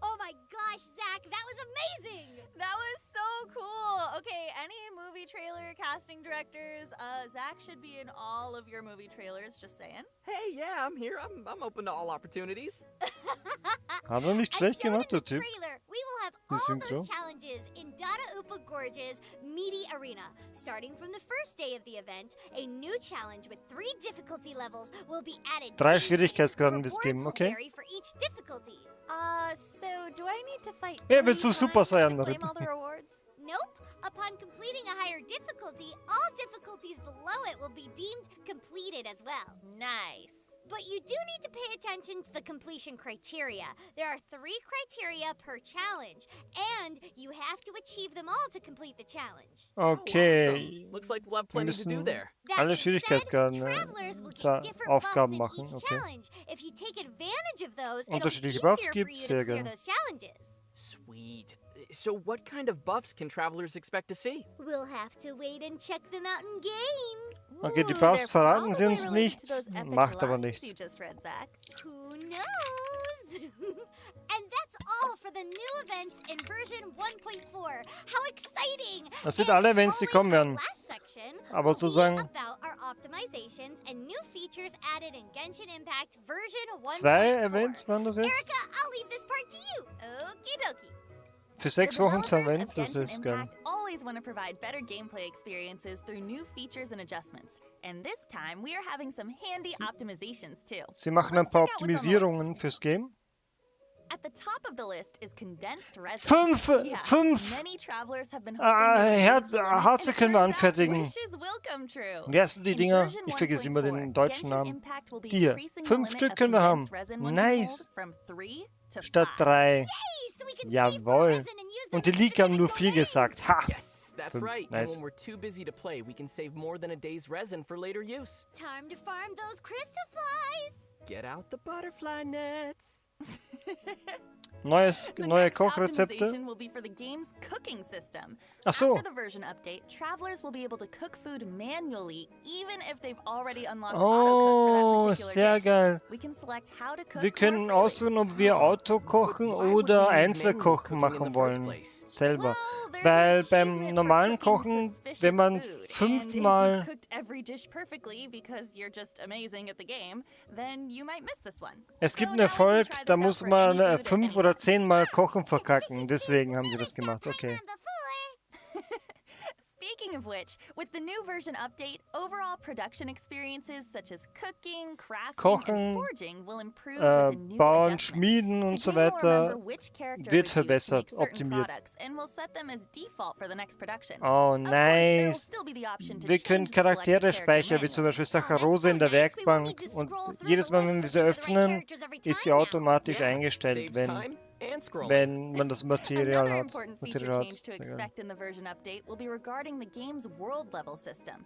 Speaker 3: Oh my gosh, Zach, that was amazing!
Speaker 4: That was so cool. Okay, any movie trailer casting directors, Zach should be in all of your movie trailers, just saying.
Speaker 2: Hey, yeah, I'm here. I'm open to all opportunities.
Speaker 1: Hat er nicht schlecht gemacht, der Typ.
Speaker 3: Trailer, we will have
Speaker 1: Die
Speaker 3: all
Speaker 1: Synchro.
Speaker 3: those challenges in Dada Gorge's meaty arena. Starting from the first day of the event, a new challenge with 3 difficulty levels will be added.
Speaker 1: 3 Schwierigkeitsgraden wird's
Speaker 3: Rewards
Speaker 1: geben,
Speaker 3: will
Speaker 1: okay?
Speaker 3: vary for each difficulty.
Speaker 4: So do I need to fight
Speaker 1: Ja,
Speaker 4: 3
Speaker 1: willst du Super
Speaker 4: times to
Speaker 1: Saiyan
Speaker 4: claim
Speaker 1: Rip?
Speaker 4: all the rewards?
Speaker 3: Nope. Upon completing a higher difficulty, all difficulties below it will be deemed completed as well.
Speaker 4: Nice.
Speaker 3: But you do need to pay attention to the completion criteria. There are 3 criteria per challenge, and you have to achieve them all to complete the challenge.
Speaker 1: Okay.
Speaker 2: Awesome. Looks like we'll have plenty to do
Speaker 1: müssen
Speaker 2: there.
Speaker 3: That
Speaker 1: alle
Speaker 3: being said,
Speaker 1: Schwierigkeitsgraden
Speaker 3: travelers will
Speaker 1: Sa-
Speaker 3: get different buffs
Speaker 1: Aufgaben
Speaker 3: in
Speaker 1: machen,
Speaker 3: each
Speaker 1: okay.
Speaker 3: challenge. If you take advantage of those,
Speaker 1: Unterschiedliche
Speaker 3: it'll be
Speaker 1: Buffs
Speaker 3: easier for
Speaker 1: gibt's,
Speaker 3: you
Speaker 1: sehr
Speaker 3: to clear
Speaker 1: geil.
Speaker 3: those challenges.
Speaker 2: Sweet. So what kind of buffs can travelers expect to see?
Speaker 3: We'll have to wait and check them out in game.
Speaker 1: Okay, die
Speaker 4: Ooh,
Speaker 1: Buffs
Speaker 4: they're
Speaker 1: verraten sie
Speaker 4: probably
Speaker 1: uns
Speaker 4: related to
Speaker 1: nichts,
Speaker 4: those epic
Speaker 1: macht aber
Speaker 4: lines
Speaker 1: nichts.
Speaker 4: You just read, Zach.
Speaker 3: Who knows? And that's all for the new events in version 1.4. How exciting!
Speaker 1: Das sind
Speaker 3: And
Speaker 1: alle Events, die
Speaker 3: always
Speaker 1: kommen
Speaker 3: our
Speaker 1: werden.
Speaker 3: last section
Speaker 1: Aber
Speaker 3: will be
Speaker 1: sozusagen
Speaker 3: about our optimizations and new features added in Genshin Impact version 1.4.
Speaker 1: 2 Events waren das jetzt?
Speaker 3: Erica, I'll leave this part to you.
Speaker 4: Okie dokie.
Speaker 1: Für 6
Speaker 4: The
Speaker 1: Wochen 2
Speaker 4: developers
Speaker 1: Events,
Speaker 4: of
Speaker 1: das
Speaker 4: Genshin
Speaker 1: ist geil.
Speaker 4: Impact always want to provide better gameplay experiences through new features and adjustments. And this time we are having some handy optimizations too.
Speaker 1: Sie machen ein
Speaker 4: Let's
Speaker 1: paar
Speaker 4: check out what's on the list.
Speaker 1: Optimisierungen fürs Game.
Speaker 4: At the top of the list is condensed resin.
Speaker 1: 5!
Speaker 4: Yeah,
Speaker 1: 5!
Speaker 4: many travelers have been hoping that
Speaker 1: Harze können wir anfertigen.
Speaker 4: wishes will come true.
Speaker 1: Wie heißen die
Speaker 4: In
Speaker 1: Dinger?
Speaker 4: version
Speaker 1: Ich vergesse immer
Speaker 4: 1.4,
Speaker 1: den deutschen
Speaker 4: Genshin
Speaker 1: Namen.
Speaker 4: Impact will be
Speaker 1: Die hier.
Speaker 4: increasing the
Speaker 1: 5
Speaker 4: limit
Speaker 1: Stück
Speaker 4: of
Speaker 1: können wir haben.
Speaker 4: condensed resin one can
Speaker 1: Nice.
Speaker 4: hold from 3 to
Speaker 1: Statt
Speaker 4: 5.
Speaker 1: 3.
Speaker 3: Yay, so we can save more
Speaker 1: Jawohl.
Speaker 3: resin and use them
Speaker 1: Und die
Speaker 3: for
Speaker 1: League haben
Speaker 3: specific
Speaker 1: nur 4
Speaker 3: domains.
Speaker 1: gesagt. Ha!
Speaker 2: Yes, that's
Speaker 1: 5.
Speaker 2: right.
Speaker 1: Nice.
Speaker 2: And when we're too busy to play, we can save more than a day's resin for later use.
Speaker 3: Time to farm those crystal flies.
Speaker 2: Get out the butterfly nets.
Speaker 1: Neue
Speaker 4: The next
Speaker 1: Kochrezepte.
Speaker 4: optimization will be for the game's cooking system.
Speaker 1: Ach so.
Speaker 4: After the version update, travelers will be able to cook food manually, even if they've already unlocked auto-cook for
Speaker 1: Oh,
Speaker 4: that
Speaker 1: sehr
Speaker 4: particular dish.
Speaker 1: geil.
Speaker 4: We can select how to cook
Speaker 1: Wir können
Speaker 4: more freely.
Speaker 1: aussuchen, ob wir Autokochen
Speaker 2: Why would
Speaker 1: oder
Speaker 2: we need
Speaker 1: Einzelkochen
Speaker 2: manual cooking in
Speaker 1: machen
Speaker 2: the first
Speaker 1: wollen.
Speaker 2: place?
Speaker 1: Selber.
Speaker 4: Well, there's
Speaker 1: Weil
Speaker 4: an
Speaker 1: beim
Speaker 4: achievement for
Speaker 1: normalen
Speaker 4: cooking
Speaker 1: Kochen,
Speaker 4: suspicious
Speaker 1: wenn man
Speaker 4: food, and if
Speaker 1: 5-mal...
Speaker 4: you've cooked every dish perfectly because you're just amazing at the game, then you might miss this one.
Speaker 1: Es
Speaker 4: So
Speaker 1: gibt einen
Speaker 4: now we can
Speaker 1: Erfolg,
Speaker 4: try
Speaker 1: da
Speaker 4: this out
Speaker 1: muss
Speaker 4: for
Speaker 1: man
Speaker 4: any food at
Speaker 1: 5
Speaker 4: any
Speaker 1: oder
Speaker 4: time.
Speaker 1: 10-mal Kochen verkacken. Deswegen haben sie das gemacht. Okay.
Speaker 4: Speaking of which, with the new version update, overall production experiences such as cooking, crafting,
Speaker 1: Kochen,
Speaker 4: and forging will improve with the new
Speaker 1: Bauen,
Speaker 4: adjustments.
Speaker 1: Schmieden
Speaker 4: The
Speaker 1: und so
Speaker 4: game will
Speaker 1: weiter
Speaker 4: remember which character
Speaker 1: wird
Speaker 4: was used to
Speaker 1: verbessert,
Speaker 4: make certain
Speaker 1: optimiert.
Speaker 4: products and will set them as default for the next production.
Speaker 1: Oh,
Speaker 4: Of course, there will
Speaker 1: nice.
Speaker 4: still be the option to
Speaker 1: Wir können
Speaker 4: change the selected
Speaker 1: Charaktere
Speaker 4: character
Speaker 1: speichern, wie zum
Speaker 4: manually.
Speaker 1: Beispiel Saccharose in der Werkbank. Und jedes Mal, wenn wir sie öffnen, ist sie automatisch
Speaker 2: Yeah,
Speaker 1: eingestellt,
Speaker 2: saves
Speaker 1: wenn,
Speaker 2: time and scrolling.
Speaker 1: wenn man das Material
Speaker 4: Another
Speaker 1: hat.
Speaker 4: important feature
Speaker 1: Material
Speaker 4: change
Speaker 1: hat.
Speaker 4: to
Speaker 1: Sehr geil.
Speaker 4: expect in the version update will be regarding the game's world level system.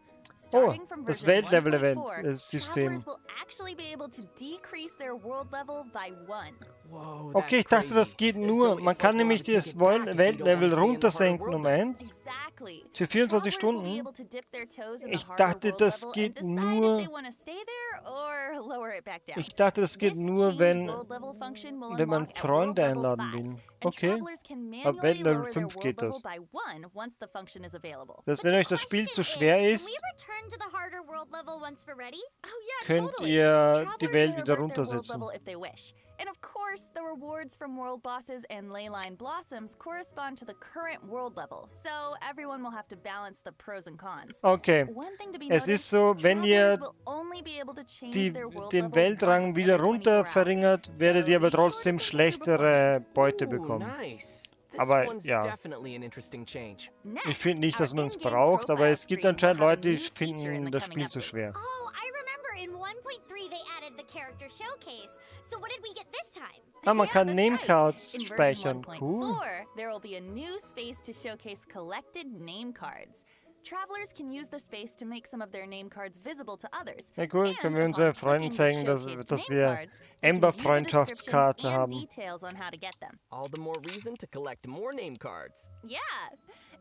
Speaker 1: Oh,
Speaker 4: Starting from
Speaker 1: das
Speaker 4: version
Speaker 1: Weltlevel-Event
Speaker 4: 1.4,
Speaker 1: ist System.
Speaker 4: travelers will actually be able to decrease their world level by 1.
Speaker 2: Whoa,
Speaker 1: Okay, ich
Speaker 2: that's
Speaker 1: dachte, das
Speaker 2: crazy.
Speaker 1: geht nur.
Speaker 2: So
Speaker 1: Man
Speaker 2: it's
Speaker 1: kann
Speaker 2: like we'll
Speaker 1: nämlich
Speaker 2: have to
Speaker 1: das
Speaker 2: take it back if we don't
Speaker 1: Weltlevel
Speaker 2: wanna stay in the harder
Speaker 1: runtersenken
Speaker 2: world
Speaker 1: um
Speaker 2: then.
Speaker 1: 1
Speaker 4: Exactly.
Speaker 1: für 24
Speaker 4: Travelers will be
Speaker 1: Stunden.
Speaker 4: able to dip their toes in the
Speaker 1: Ich
Speaker 4: harder
Speaker 1: dachte,
Speaker 4: world
Speaker 1: das
Speaker 4: level
Speaker 1: geht
Speaker 4: and decide
Speaker 1: nur-
Speaker 4: if they want to stay there or lower it back down.
Speaker 1: Ich dachte, das geht
Speaker 4: This
Speaker 1: nur,
Speaker 4: change
Speaker 1: wenn,
Speaker 4: world level function will
Speaker 1: wenn man
Speaker 4: unlock at
Speaker 1: Freunde
Speaker 4: world level
Speaker 1: einladen
Speaker 4: 5,
Speaker 1: will.
Speaker 4: and
Speaker 1: Okay.
Speaker 4: travelers can
Speaker 1: Ab
Speaker 4: manually
Speaker 1: Weltlevel
Speaker 4: lower their
Speaker 1: 5
Speaker 4: world
Speaker 1: geht
Speaker 4: level
Speaker 1: das.
Speaker 4: by 1 once the function is available.
Speaker 1: Das heißt, wenn euch das Spiel zu schwer
Speaker 3: Can we
Speaker 1: ist,
Speaker 3: return to the harder world level once we're ready?
Speaker 4: Oh yeah,
Speaker 1: könnt
Speaker 4: totally.
Speaker 1: ihr
Speaker 4: Travelers
Speaker 1: die
Speaker 4: may
Speaker 1: Welt
Speaker 4: revert
Speaker 1: wieder
Speaker 4: their world
Speaker 1: runtersetzen.
Speaker 4: level if they wish. And of course, course, the rewards from world bosses and leyline blossoms correspond to the current world level, so everyone will have to balance the pros and cons.
Speaker 1: Okay.
Speaker 4: One thing to be
Speaker 1: Es
Speaker 4: noted,
Speaker 1: ist so, wenn ihr
Speaker 4: travelers will only be able to change their world
Speaker 1: den
Speaker 4: level
Speaker 1: Weltrang
Speaker 4: once
Speaker 1: wieder
Speaker 4: every 24
Speaker 1: runter
Speaker 4: hours.
Speaker 1: verringert, werdet ihr aber
Speaker 4: So be sure to
Speaker 1: trotzdem
Speaker 4: think it through
Speaker 1: schlechtere Beute
Speaker 2: Ooh,
Speaker 1: bekommen.
Speaker 2: nice. This
Speaker 1: Aber
Speaker 2: one's
Speaker 1: ja,
Speaker 2: definitely an interesting change.
Speaker 1: ich
Speaker 4: Next,
Speaker 1: finde nicht, dass
Speaker 4: our
Speaker 1: man es
Speaker 4: in-game
Speaker 1: braucht, aber
Speaker 4: profile
Speaker 1: es gibt
Speaker 4: screen will
Speaker 1: anscheinend
Speaker 4: have a
Speaker 1: Leute, die
Speaker 4: new feature in
Speaker 1: finden
Speaker 4: the
Speaker 1: das
Speaker 4: coming
Speaker 1: Spiel zu
Speaker 4: update.
Speaker 1: schwer.
Speaker 3: Oh, I remember in 1.3 they added the character showcase. So what did we get this time?
Speaker 1: Ah, man
Speaker 4: Yeah,
Speaker 1: kann
Speaker 4: that's
Speaker 1: Namecards
Speaker 4: right. In
Speaker 1: speichern.
Speaker 4: version
Speaker 1: Cool.
Speaker 4: 1.4, there will be a new space to showcase collected name cards. Travelers can use the space to make some of their name cards visible to others.
Speaker 1: Ja, cool.
Speaker 4: And
Speaker 1: Können wir
Speaker 4: upon
Speaker 1: unseren Freunden
Speaker 4: clicking the
Speaker 1: zeigen, dass
Speaker 4: showcased
Speaker 1: wir
Speaker 4: name cards, they can view the
Speaker 1: Ember-Freundschaftskarte
Speaker 4: descriptions and
Speaker 1: haben.
Speaker 4: details on how to get them.
Speaker 2: All the more reason to collect more name cards.
Speaker 4: Yeah.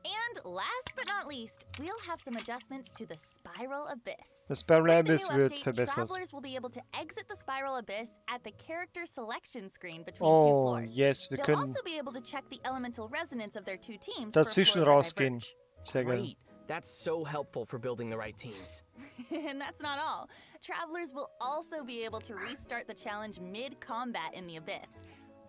Speaker 4: And last but not least, we'll have some adjustments to the Spiral Abyss.
Speaker 1: Das Spiral
Speaker 4: With the
Speaker 1: Abyss
Speaker 4: new
Speaker 1: wird
Speaker 4: update,
Speaker 1: verbessert.
Speaker 4: travelers will be able to exit the Spiral Abyss at the character selection screen between two
Speaker 1: Oh,
Speaker 4: floors.
Speaker 1: yes, wir
Speaker 4: They'll
Speaker 1: können
Speaker 4: also be able to check the elemental resonance of their two teams
Speaker 1: dazwischen
Speaker 4: for floors that
Speaker 1: rausgehen.
Speaker 4: diverge.
Speaker 1: Sehr geil.
Speaker 2: Great. That's so helpful for building the right teams.
Speaker 4: And that's not all. Travelers will also be able to restart the challenge mid-combat in the Abyss.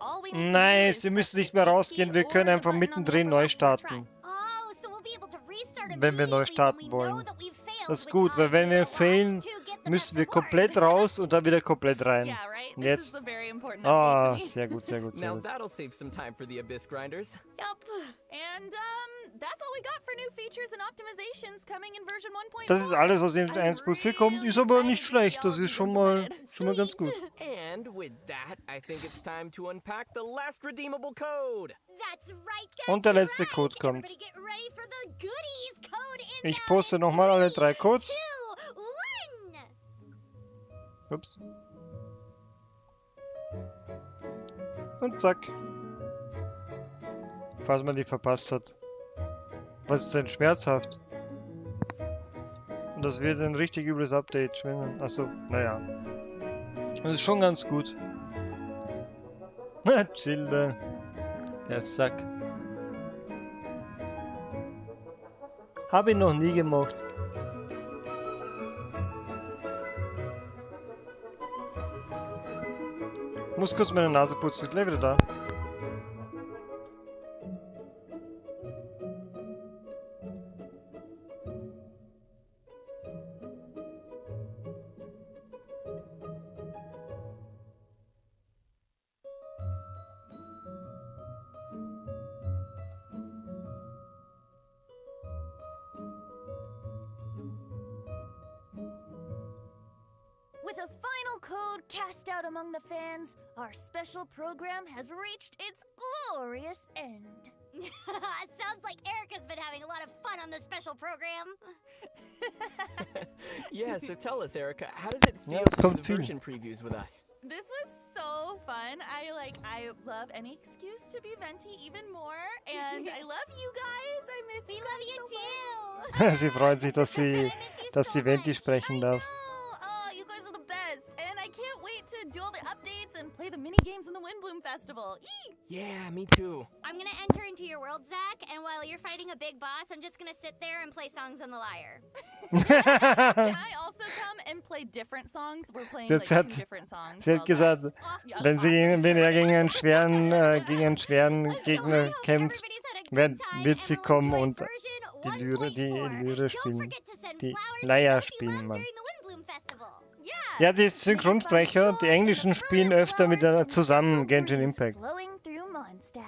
Speaker 4: All we need to do
Speaker 1: Nice,
Speaker 4: is
Speaker 1: ihr müsst
Speaker 4: press
Speaker 1: nicht mehr
Speaker 4: the
Speaker 1: rausgehen,
Speaker 4: key
Speaker 1: wir
Speaker 4: or
Speaker 1: können
Speaker 4: the
Speaker 1: einfach
Speaker 4: button on the
Speaker 1: mittendrin
Speaker 4: upper
Speaker 1: neu
Speaker 4: left for a try.
Speaker 1: starten,
Speaker 3: Oh, so we'll be able to restart
Speaker 1: wenn wir neu
Speaker 3: immediately when
Speaker 1: starten
Speaker 3: we
Speaker 1: wollen.
Speaker 3: know that we've failed,
Speaker 1: Das ist
Speaker 3: which
Speaker 1: gut, weil wenn wir
Speaker 3: I do a lot
Speaker 1: failen,
Speaker 3: to get the
Speaker 1: müssen
Speaker 3: best
Speaker 1: wir komplett
Speaker 3: rewards.
Speaker 1: raus und dann wieder komplett rein.
Speaker 4: Yeah, right?
Speaker 1: Und
Speaker 4: This is
Speaker 1: jetzt,
Speaker 4: a very important update to
Speaker 1: ah,
Speaker 4: me.
Speaker 1: sehr gut, sehr gut, sehr
Speaker 2: Now
Speaker 1: gut.
Speaker 2: that'll save some time for the Abyss Grinders.
Speaker 3: Yup.
Speaker 4: And that's all we got for new features and optimizations coming in version 1.4.
Speaker 1: Das ist alles, was in
Speaker 4: I'm
Speaker 1: 1.4 kommt,
Speaker 4: really
Speaker 1: ist aber
Speaker 4: excited
Speaker 1: nicht
Speaker 4: to see
Speaker 1: schlecht,
Speaker 4: all
Speaker 1: das
Speaker 4: of
Speaker 1: ist
Speaker 4: these
Speaker 1: schon mal
Speaker 4: implemented.
Speaker 1: ganz gut.
Speaker 2: And with that, I think it's time to unpack the last redeemable code.
Speaker 3: That's right,
Speaker 1: Und der
Speaker 3: that's
Speaker 1: letzte
Speaker 3: right.
Speaker 1: Code kommt.
Speaker 3: Everybody get ready for the goodies. Code
Speaker 1: Ich
Speaker 3: inbound
Speaker 1: poste
Speaker 3: in
Speaker 1: nochmal alle 3
Speaker 3: 3,
Speaker 1: Codes.
Speaker 3: 2, 1.
Speaker 1: Ups. Und zack. Falls man die verpasst hat. Was ist denn schmerzhaft? Und das wird ein richtig übles Update. Achso, naja. Das ist schon ganz gut. Childe. Der Sack. Habe ich noch nie gemacht. Muss kurz meine Nase putzen, gleich wieder da.
Speaker 4: With a final code cast out among the fans, our special program has reached its glorious end.
Speaker 3: Sounds like Erica's been having a lot of fun on this special program.
Speaker 2: Yeah, so tell us, Erica, how does it
Speaker 1: Ja,
Speaker 2: feel
Speaker 1: es
Speaker 2: to do
Speaker 1: kommt
Speaker 2: the
Speaker 1: viel.
Speaker 2: version previews with us?
Speaker 4: This was so fun. I love any excuse to be Venti even more. And I love you guys. I miss
Speaker 3: We
Speaker 4: you.
Speaker 3: love you
Speaker 4: so much.
Speaker 3: too.
Speaker 1: Sie freut sich, dass
Speaker 3: I
Speaker 1: sie,
Speaker 3: miss you
Speaker 1: dass
Speaker 3: so
Speaker 1: sie Venti
Speaker 3: much.
Speaker 1: sprechen darf.
Speaker 4: Oh, you guys are the best. And I can't wait to do all the updates and play the mini games in the Windbloom Festival. Yee!
Speaker 2: Yeah, me too.
Speaker 3: I'm gonna enter into your world, Zach, and while you're fighting a big boss, I'm just gonna sit there and play songs on the lyre.
Speaker 4: Can I also come and play different songs? We're playing
Speaker 1: Sie
Speaker 4: like
Speaker 1: hat-
Speaker 4: two different songs.
Speaker 1: Sie hat
Speaker 4: while
Speaker 1: gesagt,
Speaker 4: that's
Speaker 3: Awesome.
Speaker 1: wenn er gegen einen schweren
Speaker 3: So I
Speaker 1: Gegner
Speaker 3: hope
Speaker 1: kämpft,
Speaker 3: everybody's had a good time
Speaker 1: wird
Speaker 3: and
Speaker 1: sie
Speaker 3: will
Speaker 1: kommen
Speaker 3: enjoy
Speaker 1: und
Speaker 3: version
Speaker 1: die Lyre
Speaker 3: 1.4.
Speaker 1: spielen.
Speaker 3: Don't forget to send
Speaker 1: Die
Speaker 3: flowers to
Speaker 1: Leier
Speaker 3: those you
Speaker 1: spielen,
Speaker 3: love
Speaker 1: Mann.
Speaker 3: during the Windbloom Festival.
Speaker 4: Yeah.
Speaker 1: Ja, die Synchronsprecher, die Englischen spielen öfter zusammen Genshin Impact.
Speaker 4: Flowing through Mondstadt.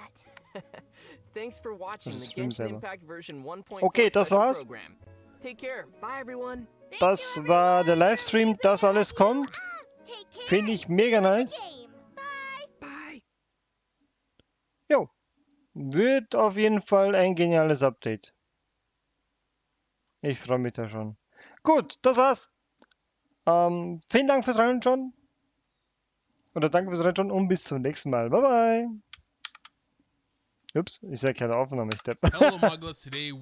Speaker 2: Thanks for watching
Speaker 1: Das ist
Speaker 2: the
Speaker 1: Film
Speaker 2: Genshin
Speaker 1: selber.
Speaker 2: Impact version 1.4
Speaker 1: Okay, das
Speaker 2: special
Speaker 1: war's.
Speaker 2: program. Take care. Bye, everyone.
Speaker 4: Thank
Speaker 1: Das
Speaker 4: you,
Speaker 1: war der
Speaker 4: everyone.
Speaker 1: Livestream, das alles kommt.
Speaker 3: Take care.
Speaker 1: Finde ich mega nice.
Speaker 3: Game.
Speaker 2: Bye.
Speaker 1: Jo, wird auf jeden Fall ein geniales Update. Ich freue mich da schon. Gut, das war's. Vielen Dank fürs Reinschauen. Oder danke fürs Reinschauen und bis zum nächsten Mal. Bye bye. Ups, ich sage keine Aufnahme, ich depp.
Speaker 8: Hello, Muggles. Today we